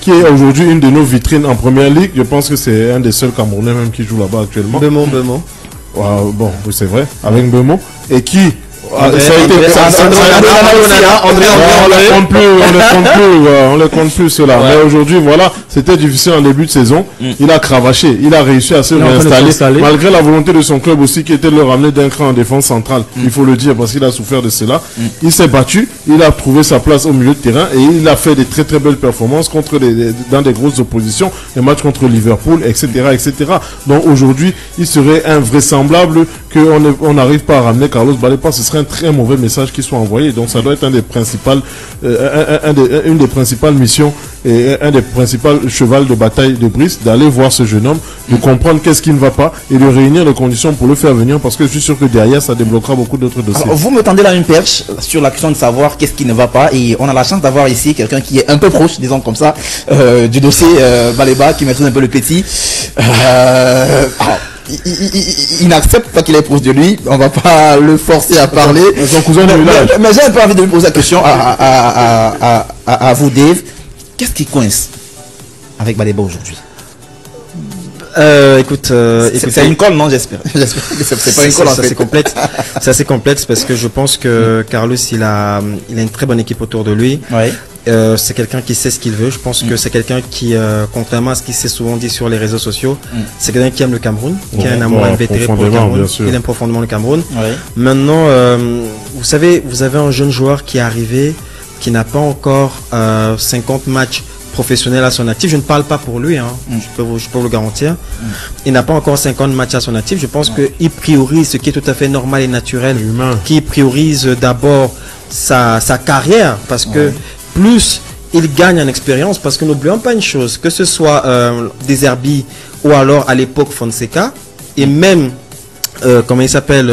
Qui est aujourd'hui une de nos vitrines en première ligue. Je pense que c'est un des seuls Camerounais même qui joue là-bas actuellement. Bemo. Bon, oui, c'est vrai, avec Bemo. Et qui. André- ça a été. André- ça- André- on les compte plus ceux-là. Mais aujourd'hui, voilà, c'était difficile en début de saison. Il a cravaché, il a réussi à se Il est en train de réinstaller, s'installer. malgré la volonté de son club aussi qui était de le ramener d'un cran en défense centrale. Il faut le dire parce qu'il a souffert de cela. Il s'est battu, il a trouvé sa place au milieu de terrain et il a fait des très très belles performances dans des grosses oppositions, les matchs contre Liverpool, etc., etc. Donc aujourd'hui, il serait invraisemblable qu'on n'arrive pas à ramener Carlos Baleba. Ce serait un très mauvais message qui soit envoyé. Donc ça doit être une des principales missions et un des principaux chevals de bataille de Brice, d'aller voir ce jeune homme, de comprendre qu'est-ce qui ne va pas et de réunir les conditions pour le faire venir, parce que je suis sûr que derrière ça débloquera beaucoup d'autres dossiers. Alors, vous me tendez là une perche sur la question de savoir qu'est-ce qui ne va pas, et on a la chance d'avoir ici quelqu'un qui est un peu proche, disons comme ça, du dossier Baleba, qui maîtrise un peu le petit. Il n'accepte pas qu'il est proche de lui, on va pas le forcer à parler. Son cousin de village. Mais j'ai un peu envie de lui poser la question à vous, Dave. Qu'est-ce qui coince avec Baleba aujourd'hui? Écoute, C'est une colle, non? J'espère. J'espère que c'est pas une colle en fait. C'est complexe. C'est assez complexe parce que je pense que Carlos, il a une très bonne équipe autour de lui. Ouais. C'est quelqu'un qui sait ce qu'il veut. Je pense que c'est quelqu'un qui, contrairement à ce qui s'est souvent dit sur les réseaux sociaux, c'est quelqu'un qui aime le Cameroun, qui a un amour invétéré pour le Cameroun. Il aime profondément le Cameroun. Ouais. Maintenant, vous savez, vous avez un jeune joueur qui est arrivé, qui n'a pas encore 50 matchs professionnels à son actif. Je ne parle pas pour lui, hein. Je peux vous le garantir. Il n'a pas encore 50 matchs à son actif. Je pense qu'il priorise ce qui est tout à fait normal et naturel, qu'il priorise d'abord sa carrière, parce que plus il gagne en expérience, parce que n'oublions pas une chose, que ce soit Deserbi ou alors à l'époque Fonseca, et même, comment il s'appelle,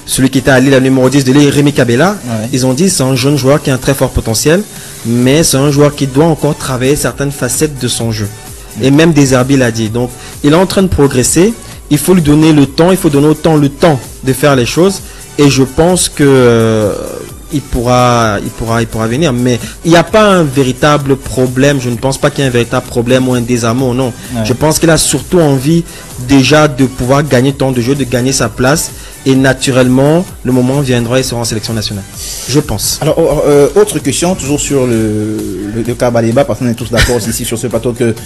celui qui était à Lille, la numéro 10 de Lille, Rémi Kabela, ils ont dit c'est un jeune joueur qui a un très fort potentiel, mais c'est un joueur qui doit encore travailler certaines facettes de son jeu. Et même Deserbi l'a dit. Donc, il est en train de progresser, il faut lui donner le temps, il faut donner autant le temps de faire les choses, et je pense que il pourra venir, mais il n'y a pas un véritable problème. Je ne pense pas qu'il y ait un véritable problème ou un désamour, non. Je pense qu'il a surtout envie déjà de pouvoir gagner temps de jeu, de gagner sa place, et naturellement le moment viendra, il sera en sélection nationale, je pense. Alors autre question, toujours sur le cas Baleba, parce qu'on est tous d'accord ici sur ce plateau que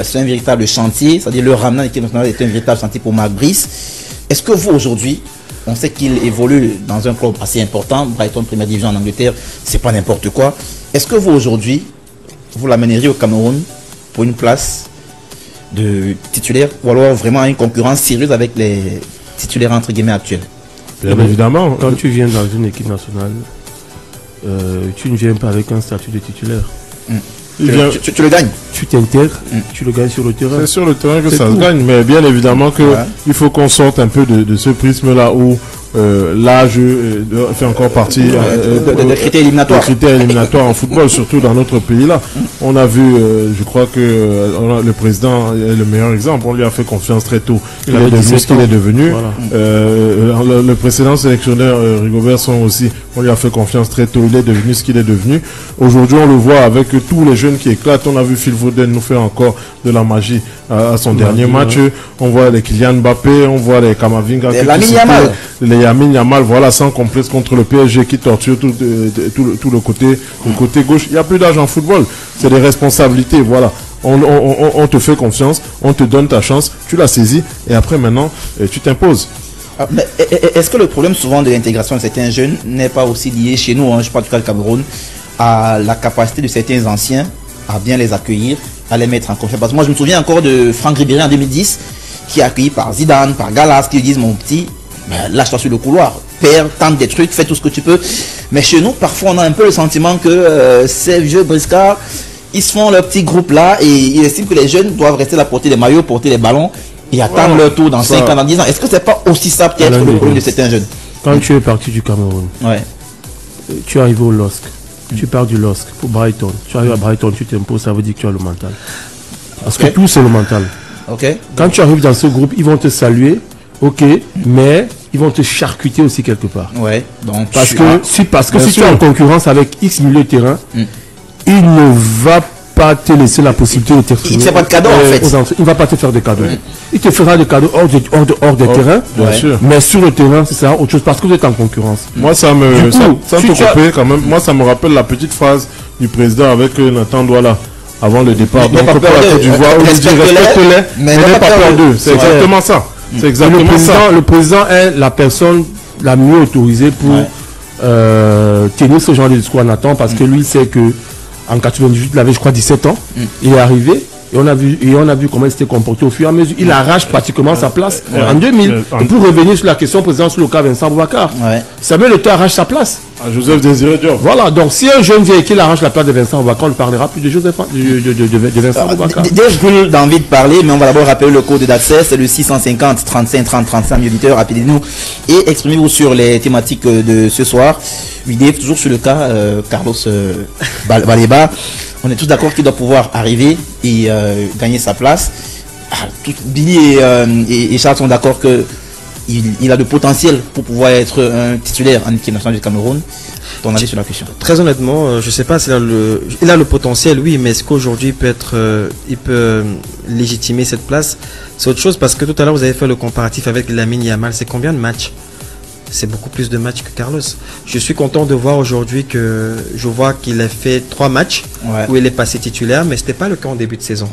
c'est un véritable chantier, c'est-à-dire le ramenant à l'équipe nationale est un véritable chantier pour Marc Brice. Est-ce que vous aujourd'hui, on sait qu'il évolue dans un club assez important, Brighton première division en Angleterre, c'est pas n'importe quoi. Est-ce que vous aujourd'hui, vous l'amèneriez au Cameroun pour une place de titulaire, ou alors vraiment une concurrence sérieuse avec les titulaires entre guillemets actuels? Bien évidemment. Quand tu viens dans une équipe nationale, tu ne viens pas avec un statut de titulaire. Tu le gagnes. Tu t'intègres, tu le gagnes sur le terrain. C'est sur le terrain que ça se gagne, mais bien évidemment que il faut qu'on sorte un peu de ce prisme-là où l'âge fait encore partie des critères éliminatoires. Des critères éliminatoires en football, surtout dans notre pays-là. On a vu, je crois que le président est le meilleur exemple. On lui a fait confiance très tôt. Il est devenu ce qu'il est devenu. Voilà. Le précédent sélectionneur Rigobert Song aussi, on lui a fait confiance très tôt. Il est devenu ce qu'il est devenu. Aujourd'hui, on le voit avec tous les jeunes qui éclatent. On a vu Phil Foden nous faire encore de la magie à son dernier match. On voit les Kylian Mbappé, on voit les Kamavinga, les Lamine Yamal, voilà, sans complexe contre le PSG qui torture tout le côté gauche. Il n'y a plus d'âge en football. C'est des responsabilités, voilà. On te fait confiance, on te donne ta chance, tu la saisis et après maintenant, tu t'imposes. Mais est-ce que le problème souvent de l'intégration de certains jeunes n'est pas aussi lié chez nous, je parle du cas du Cameroun, à la capacité de certains anciens à bien les accueillir, à les mettre en confiance? Parce que moi je me souviens encore de Franck Ribéry en 2010 qui est accueilli par Zidane, par Gallas, qui lui disent mon petit, lâche-toi sur le couloir, perds, tente des trucs, fais tout ce que tu peux. Mais chez nous, parfois, on a un peu le sentiment que ces vieux briscards, ils se font leur petit groupe là et ils estiment que les jeunes doivent rester là, porter les maillots, porter les ballons et attendre leur tour dans 5 ans, dans 10 ans. Est-ce que c'est pas aussi ça peut-être le problème de certains jeunes? Quand tu es parti du Cameroun, tu arrives au LOSC, tu pars du LOSC pour Brighton, tu arrives à Brighton, tu t'imposes, ça veut dire que tu as le mental. Parce que tout c'est le mental. Quand tu arrives dans ce groupe, ils vont te saluer. Ok, mais ils vont te charcuter aussi quelque part. Donc parce que si tu es en concurrence avec X milieu de terrain, il ne va pas te laisser la possibilité de t'exprimer. Il ne fait pas de cadeaux en fait. Il ne va pas te faire de cadeaux. Il te fera des cadeaux hors des terrains. Bien sûr. Mais sur le terrain, c'est ça autre chose parce que vous êtes en concurrence. Moi, ça me quand même. Moi, ça me rappelle la petite phrase du président avec Nathan Douala avant le départ. Donc pour la Côte d'Ivoire, il dit respecte-les, mais n'aie pas peur d'eux. C'est exactement ça. C'est exactement ça. Le président est la personne la mieux autorisée pour tenir ce genre de discours à Nathan parce que lui il sait que en 98 il avait je crois 17 ans, il est arrivé et on a vu comment il s'était comporté au fur et à mesure. Il arrache pratiquement sa place en 2000. Et pour revenir sur la question président sur le cas Vincent Boubacar, Samuel Eto'o arrache sa place. Joseph Désiré Diop. Voilà, donc si un jeune vient et qu'il arrache la place de Vincent Boubacar, on ne parlera plus de Vincent Boubacar. Dave Brûle a envie de parler, mais on va d'abord rappeler le code d'accès, c'est le 650 35 30 35 8h, appelez-nous et exprimez-vous sur les thématiques de ce soir. Oui, Dave, toujours sur le cas Carlos Baleba, on est tous d'accord qu'il doit pouvoir arriver et gagner sa place. Billy et Charles sont d'accord que il a le potentiel pour pouvoir être un titulaire en équipe nationale du Cameroun. Ton avis sur la question? Très honnêtement, je ne sais pas s'il a le potentiel, oui, mais est-ce qu'aujourd'hui il peut légitimer cette place? C'est autre chose parce que tout à l'heure vous avez fait le comparatif avec Lamine Yamal. C'est combien de matchs? c'est beaucoup plus de matchs que Carlos. Je suis content de voir aujourd'hui que je vois qu'il a fait 3 matchs où il est passé titulaire, mais c'était pas le cas en début de saison.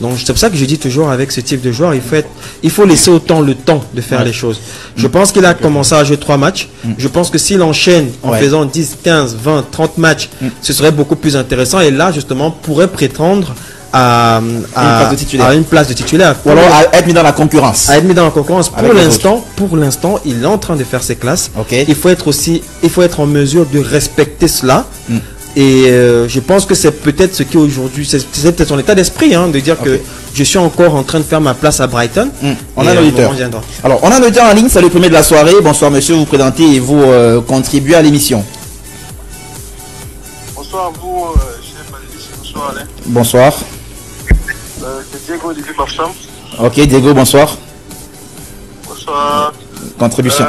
Donc c'est pour ça que je dis toujours avec ce type de joueur, il faut laisser autant le temps de faire les choses. Je pense qu'il a commencé à jouer 3 matchs. Je pense que s'il enchaîne en faisant 10, 15, 20, 30 matchs, ce serait beaucoup plus intéressant et là justement pourrait prétendre à une place de titulaire. Ou alors à être mis dans la concurrence. À être mis dans la concurrence. Pour l'instant, il est en train de faire ses classes. Il faut être en mesure de respecter cela. Et je pense que c'est peut-être ce qui aujourd'hui, c'est peut-être son état d'esprit, de dire que je suis encore en train de faire ma place à Brighton. On a un auditeur. Alors, on a un auditeur en ligne, c'est le premier de la soirée. Bonsoir monsieur, vous présentez et vous contribuez à l'émission. Bonsoir à vous, bonsoir Alain. Bonsoir. C'est Diego depuis Bafsam. Ok, Diego, bonsoir. Bonsoir. Contribution.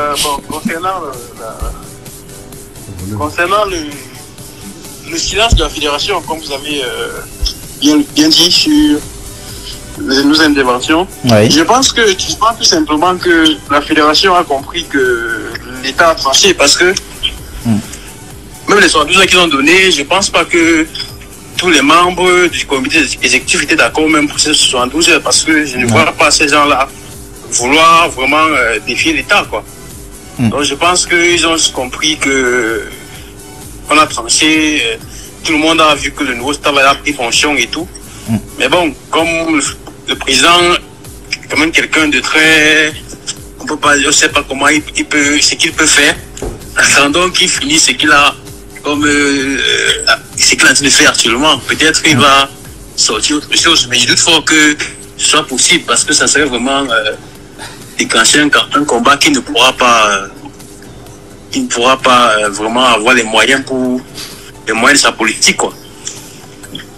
Concernant le silence de la fédération, comme vous avez bien dit sur nos interventions, je pense tout simplement que la fédération a compris que l'État a tranché parce que même les 72 heures qu'ils ont donné, je ne pense pas que tous les membres du comité exécutif étaient d'accord même pour ces 72 heures parce que je ne vois pas ces gens-là vouloir vraiment défier l'État, quoi. Donc je pense qu'ils ont compris que on a tranché, tout le monde a vu que le nouveau staff a pris fonction et tout. Mais bon, comme le président est quand même quelqu'un de très, on peut pas, je ne sais pas comment il peut, ce qu'il peut faire. Attendons qu'il finisse ce qu'il a comme ce qu'il est en train de faire actuellement. Peut-être qu'il va sortir autre chose, mais je doute fort que ce soit possible parce que ça serait vraiment déclencher un combat qui ne pourra pas vraiment avoir les moyens de sa politique, quoi.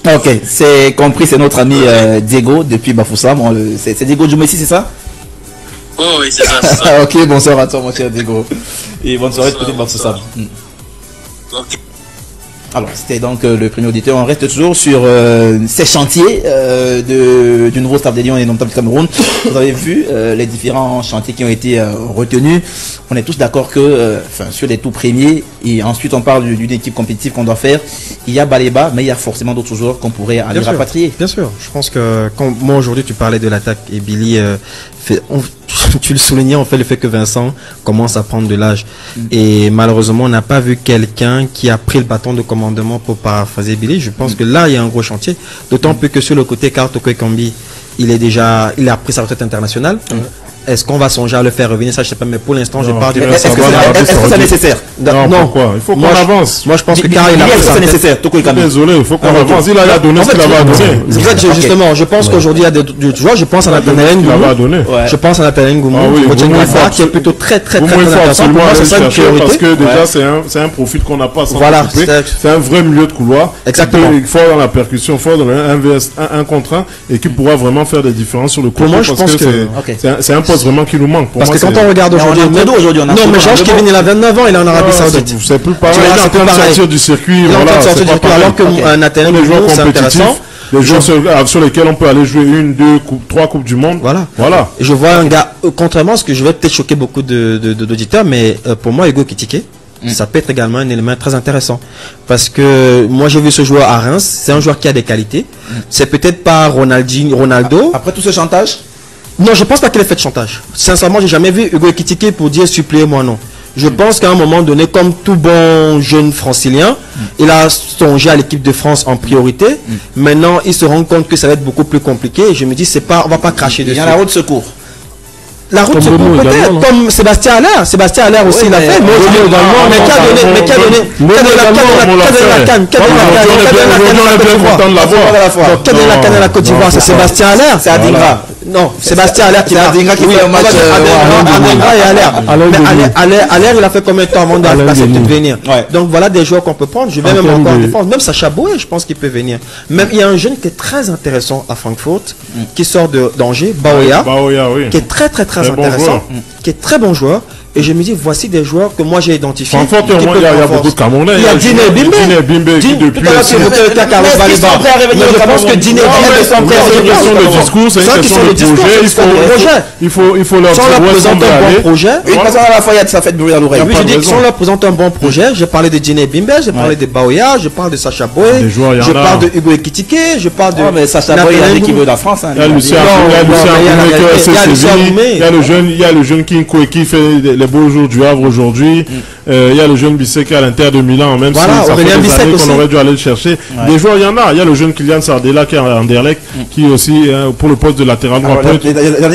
Ok, c'est compris, c'est notre ami Diego depuis Bafoussam. C'est Diego Djoumessi, c'est ça? Oh oui, c'est ça. Ok, bonsoir à toi mon cher Diego. Et bonne soirée de Bafoussam. Ok. Alors, c'était donc le premier auditeur. On reste toujours sur ces chantiers du nouveau staff des Lions et Indomptables du Cameroun. Vous avez vu les différents chantiers qui ont été retenus. On est tous d'accord que, sur les tout premiers, et ensuite on parle d'une équipe compétitive qu'on doit faire. Il y a Baléba, mais il y a forcément d'autres joueurs qu'on pourrait aller rapatrier. Bien sûr. Je pense que quand moi aujourd'hui tu parlais de l'attaque et Billy tu le soulignais en fait le fait que Vincent commence à prendre de l'âge et malheureusement on n'a pas vu quelqu'un qui a pris le bâton de commandement pour paraphraser Billy. Je pense que là il y a un gros chantier, d'autant plus que sur le côté Kartoko Ekambi il a pris sa retraite internationale. Est-ce qu'on va songer à le faire revenir? Ça, je sais pas, mais pour l'instant, je parle du. Est-ce que c'est nécessaire? Non, pourquoi? Il faut qu'on avance. Moi, je pense que car il a. Est-ce que c'est nécessaire? Désolé, il faut qu'on avance. Il a donné ce qu'il avait à donner. C'est ça que justement, je pense qu'aujourd'hui, il y a des joueurs. Je pense à Nathanaël Ngoumou. Je pense à Nathanaël Ngoumou, qui est plutôt très intéressant. Pour moi, c'est ça une priorité. Parce que déjà, c'est un profil qu'on n'a pas sans occuper. C'est un vrai milieu de couloir. Exactement. Il faut dans la percussion, fort dans un contre un et qui pourra vraiment faire des différences sur le côté. Moi, je pense que c'est un poste vraiment qui nous manque. Parce que quand on regarde aujourd'hui, non, mais Georges Kevin, il a 29 ans, il est en Arabie Saoudite. C'est plus pareil. Il est en train de sortir du circuit. Il est en train de sortir du circuit, alors que Nathanaël Ngoumou, c'est intéressant. Les joueurs sur lesquels on peut aller jouer 1, 2, 3 Coupes du Monde. Voilà. Et je vois un gars, contrairement à ce que je vais peut-être choquer beaucoup d'auditeurs, mais pour moi, Hugo Kitike, ça peut être également un élément très intéressant. Parce que moi, j'ai vu ce joueur à Reims. C'est un joueur qui a des qualités. C'est peut-être pas Ronaldo. Après tout ce chantage? Non, je pense pas qu'il ait fait de chantage. Sincèrement, j'ai jamais vu Hugo Ekitike pour dire suppliez-moi, non. Je pense qu'à un moment donné, comme tout bon jeune francilien, il a songé à l'équipe de France en priorité. Maintenant, il se rend compte que ça va être beaucoup plus compliqué. Et je me dis, on va pas cracher dessus. Il y a la route de secours. La route de secours peut-être, comme Sébastien Allaire. Sébastien Allaire aussi l'a fait. Mais qui a donné la canne à la Côte d'Ivoire? C'est Sébastien Allaire. C'est Adingra. Non, Sébastien Allaire qui fait un match. Allaire, il a fait combien de temps avant d'accepter de venir? Donc voilà des joueurs qu'on peut prendre. Je vais même encore en défense. Même Sacha Boé, je pense qu'il peut venir. Même il y a un jeune qui est très intéressant à Francfort, qui sort d'Angers, Baoya, qui est très intéressant, qui est très bon joueur, Et je me dis, voici des joueurs que moi j'ai identifiés. Francfort, il y a beaucoup de Camerounais. Il y a Dine Bimbe qui depuis... Je pense que Dine Bimbe, c'est une question de discours, c'est une question de projet. Il faut leur présenter un bon projet. Une personne à la fois, ça fait de bruit à l'oreille. Je dis que si on leur présente un bon projet, j'ai parlé de Dine Bimbe, j'ai parlé de Baoya, je parle de Sacha Boy, je parle de Hugo Ekitike, je parle de... mais Sacha Boy, il a l'équipe de la France. Il y a Lucien il y a le jeune Kinko qui fait les beaux jours du Havre aujourd'hui. Il y a le jeune Bissek qui est à l'Inter de Milan, même si ça fait des années qu'on aurait dû aller le chercher. Des joueurs, il y en a. Il y a le jeune Kylian Sardella qui est à Anderlecht, qui est aussi pour le poste de latéral droit.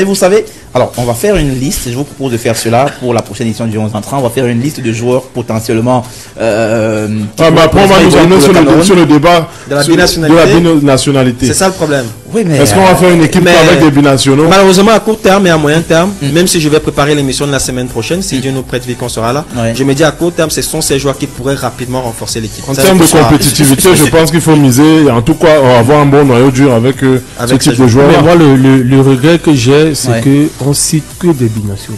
Vous savez, alors on va faire une liste. Je vous propose de faire cela pour la prochaine édition du 11 entrant. On va faire une liste de joueurs potentiellement. Après, on va nous amener sur le débat de la binationalité. C'est ça le problème. Oui, mais est-ce qu'on va faire une équipe avec des binationaux? Malheureusement, à court terme et à moyen terme, même si je vais préparer l'émission de la semaine prochaine, si Dieu nous prête vie qu'on sera là, je me dis à court terme, ce sont ces joueurs qui pourraient rapidement renforcer l'équipe. En termes de compétitivité, je pense qu'il faut miser, en tout cas, avoir un bon noyau dur avec ce type de joueurs. Mais moi, le regret que j'ai, c'est qu'on cite que des binationaux.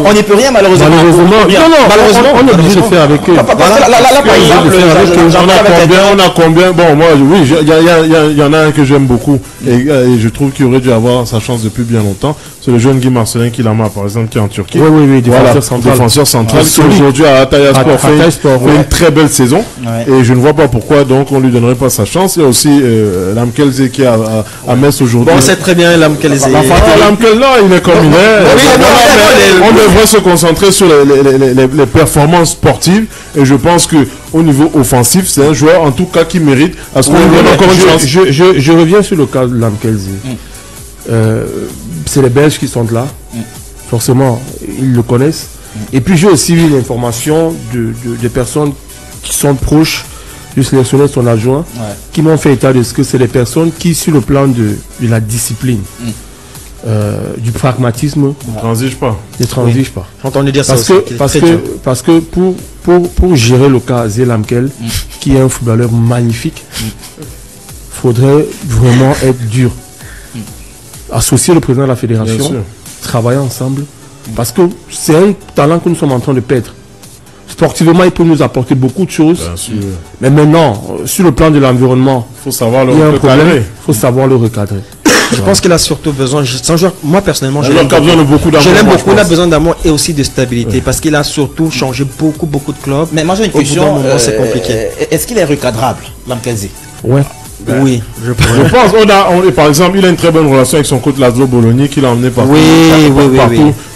On n'y peut rien malheureusement. Malheureusement, on est obligé de faire avec eux. Là, par exemple, on a combien? Bon, moi, oui, il y en a un que j'aime beaucoup et je trouve qu'il aurait dû avoir sa chance depuis bien longtemps. C'est le jeune Guy Marcelin Kilama, par exemple, qui est en Turquie. Oui, défenseur central. Qui aujourd'hui à Hatay Sport fait une très belle saison. Et je ne vois pas pourquoi donc on lui donnerait pas sa chance. Il y a aussi Lamkelze qui est à Metz aujourd'hui. Bon, c'est très bien Lamkelze. Lamkelze, là, il est comme il est. On devrait se concentrer sur les performances sportives et je pense que au niveau offensif, c'est un joueur en tout cas qui mérite à ce qu'on lui donne encore une chance. Je reviens sur le cas de Lamkelze. C'est les Belges qui sont là. Forcément, ils le connaissent. Et puis j'ai aussi eu l'information de personnes qui sont proches du sélectionneur, son adjoint, qui m'ont fait état de ce que c'est les personnes qui, sur le plan de la discipline, du pragmatisme, ne transigent pas. J'ai entendu dire parce que pour gérer le cas Zelamkel, qui est un footballeur magnifique, faudrait vraiment être dur. Associer le président de la fédération, travailler ensemble, parce que c'est un talent que nous sommes en train de perdre. Sportivement, il peut nous apporter beaucoup de choses. Mais maintenant, sur le plan de l'environnement, il faut savoir le recadrer. Il faut savoir le recadrer. Je pense qu'il a surtout besoin, moi personnellement, je l'aime beaucoup. Il a besoin d'amour et aussi de stabilité parce qu'il a surtout changé beaucoup de clubs. Mais moi j'ai une question, c'est compliqué. Est-ce qu'il est recadrable, Lamkelze? Ouais. Oui, je pense. Par exemple, il a une très bonne relation avec son coach Laszlo Bologna qu'il a emmené partout.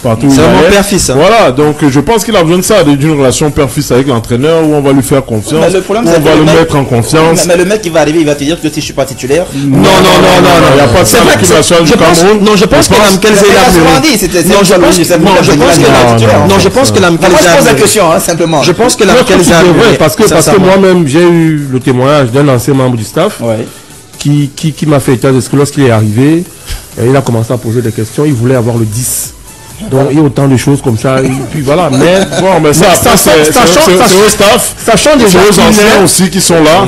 Partout. C'est vraiment père-fils. Voilà, donc je pense qu'il a besoin de ça, d'une relation père-fils avec l'entraîneur où on va lui faire confiance, où on va le mettre en confiance. Mais le mec qui va arriver, il va te dire que si je suis pas titulaire. Non, il n'y a pas de ça avec l'équipe nationale du Cameroun. Non, je pense que Lamkelze est là. Non, je pense que Lamkelze est là. Je pose la question, simplement. Je pense que Lamkelze est là. Parce que moi-même, j'ai eu le témoignage d'un ancien membre du staff. Qui m'a fait état de ce que lorsqu'il est arrivé, il a commencé à poser des questions, il voulait avoir le 10. Donc il y a autant de choses comme ça, et puis voilà. Mais bon, mais ça, c'est au staff, sachant déjà aux anciens aussi qui sont là,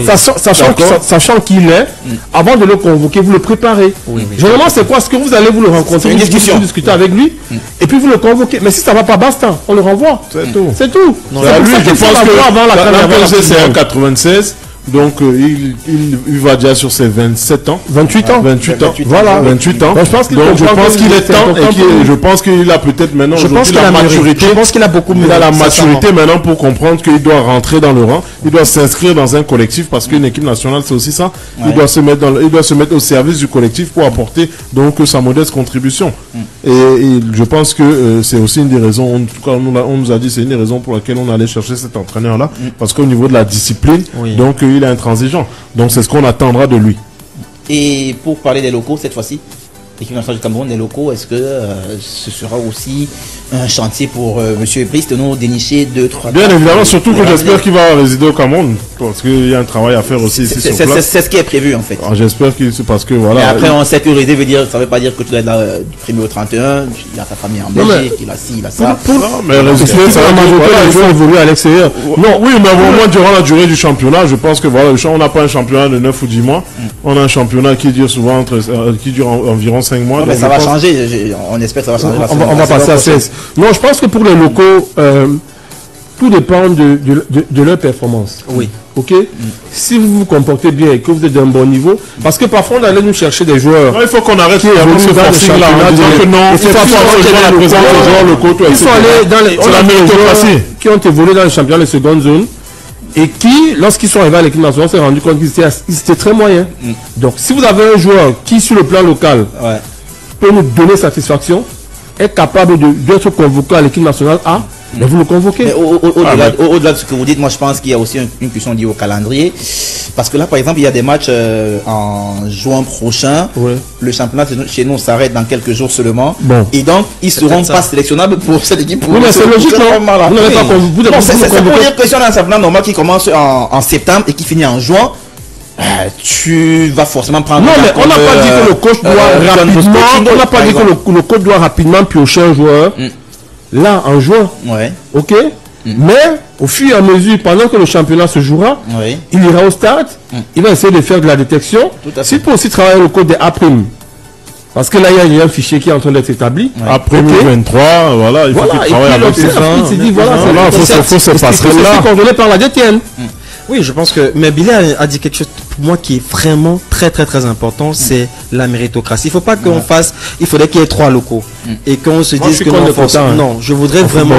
sachant qu'il est, avant de le convoquer, vous le préparez. Généralement, c'est quoi? Ce que vous allez vous le rencontrer, vous discutez avec lui, et puis vous le convoquez. Mais si ça va pas, basta, on le renvoie. C'est tout. C'est tout. Lui, je pense que avant la c'est en 96. Donc il va déjà sur ses 27 ans. 28 ans. Voilà. 28 ans. Donc, je pense qu'il est temps et je pense qu'il a peut-être maintenant la maturité. Je pense qu'il a beaucoup mieux. Il a la maturité maintenant pour comprendre qu'il doit rentrer dans le rang. Il doit s'inscrire dans un collectif parce qu'une équipe nationale c'est aussi ça. Il doit se mettre au service du collectif pour apporter donc sa modeste contribution. Et je pense que c'est aussi une des raisons. En tout cas, on nous a dit c'est une des raisons pour laquelle on allait chercher cet entraîneur là parce qu'au niveau de la discipline, donc il est intransigeant. Donc c'est ce qu'on attendra de lui. Et pour parler des locaux cette fois-ci, l'équipe nationale du Cameroun, les locaux, est-ce que ce sera aussi un chantier pour M. Brice de nous dénicher 2-3 Bien évidemment, surtout que j'espère qu'il va résider au Cameroun parce qu'il y a un travail à faire aussi ici sur place. C'est ce qui est prévu en fait. J'espère que c'est parce que voilà. Et après on sait que résider ça veut pas dire que tu dois être là du 1er au 31, il a sa famille en Belgique, il a ci, il a ça. Non, mais résister, ça va majoritairement évoluer à l'extérieur. Non, oui, mais au moins durant la durée du championnat, je pense que voilà, on n'a pas un championnat de 9 ou 10 mois. On a un championnat qui dure souvent qui dure environ 5 mois. Mais ça va changer, on espère que ça va changer. On va passer à 16. Non, je pense que pour les locaux, tout dépend de leur performance. Oui. Ok. Si vous vous comportez bien et que vous êtes d'un bon niveau, parce que parfois on allait nous chercher des joueurs. Non, il faut qu'on arrête ce forcing là. Il faut aller dans les. C'est la méritocratie. Qui ont évolué dans les championnats de seconde zone et qui, lorsqu'ils sont arrivés à l'équipe nationale, s'est rendu compte qu'ils étaient très moyens. Donc, si vous avez un joueur qui, sur le plan local, peut nous donner satisfaction, est capable d'être convoqué à l'équipe nationale A, mais vous le convoquez. Mais au-delà de ce que vous dites, moi je pense qu'il y a aussi une question liée au calendrier. Parce que là, par exemple, il y a des matchs en juin prochain. Ouais. Le championnat chez nous s'arrête dans quelques jours seulement. Bon. Et donc, ils ne seront pas sélectionnables pour cette équipe. Oui, mais c'est logique, non? Vous n'avez pas convoqué. C'est pour dire que si on a un championnat normal qui commence en septembre et qui finit en juin, tu vas forcément prendre. Non, mais on n'a pas dit que le coach doit rapidement. On n'a pas dit que le coach doit rapidement piocher un joueur. Là, en juin. Ouais. Ok. Mais au fur et à mesure, pendant que le championnat se jouera, il ira au stade, il va essayer de faire de la détection. S'il peut aussi travailler le code des A'. Parce que là, il y a un fichier qui est en train d'être établi. Après 23, voilà, il faut qu'il travaille avec ça. Il s'est dit, voilà, il faut se passer là. C'est coordonné par la DTN. Oui, je pense que mais Billy a dit quelque chose pour moi qui est vraiment très très très important, c'est la méritocratie. Il faut pas qu'on fasse, il faudrait qu'il y ait 3 locaux et qu'on se dise que non, je voudrais vraiment,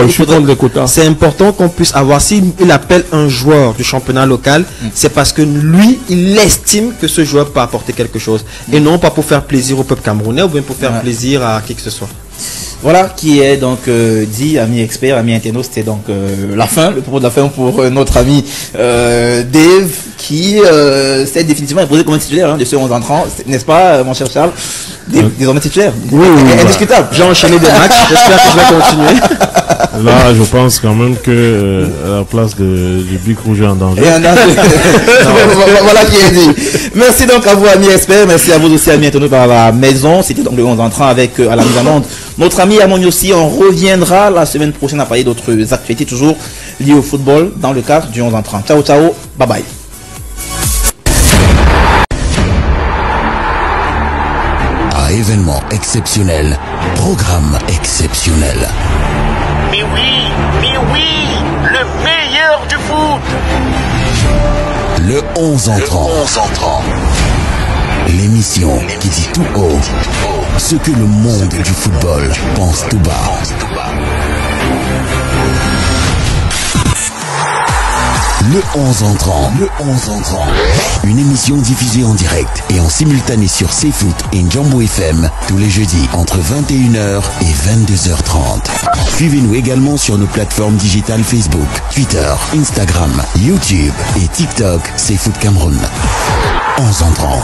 c'est important qu'on puisse avoir, s'il appelle un joueur du championnat local, c'est parce que lui, il estime que ce joueur peut apporter quelque chose et non pas pour faire plaisir au peuple camerounais ou bien pour faire plaisir à qui que ce soit. Voilà qui est donc dit, amis experts, amis internautes, c'était donc la fin, le propos de la fin pour notre ami Dave qui s'est définitivement imposé comme un titulaire de ce 11 entrants, n'est-ce pas mon cher Charles? Désormais titulaire. Oui, indiscutable. J'ai enchaîné des matchs, j'espère que je vais continuer. Là, je pense quand même que à la place du Big Rouge est en danger. Voilà qui est dit. Merci donc à vous, amis experts. Merci à vous aussi, amis internautes par la maison. C'était donc le 11 entrant avec à la mise en onde notre ami Amon aussi. On reviendra la semaine prochaine à parler d'autres actualités toujours liées au football dans le cadre du 11 entrant. Ciao, ciao. Bye bye. Événement exceptionnel, programme exceptionnel. Mais oui, le meilleur du foot. Le 11 entrant. L'émission qui dit tout haut ce que le monde du football pense tout bas. Le 11 entrant. Une émission diffusée en direct et en simultané sur CFoot et Njambo FM tous les jeudis entre 21h et 22h30. Suivez-nous également sur nos plateformes digitales Facebook, Twitter, Instagram, YouTube et TikTok CFoot Cameroun. 11 entrant.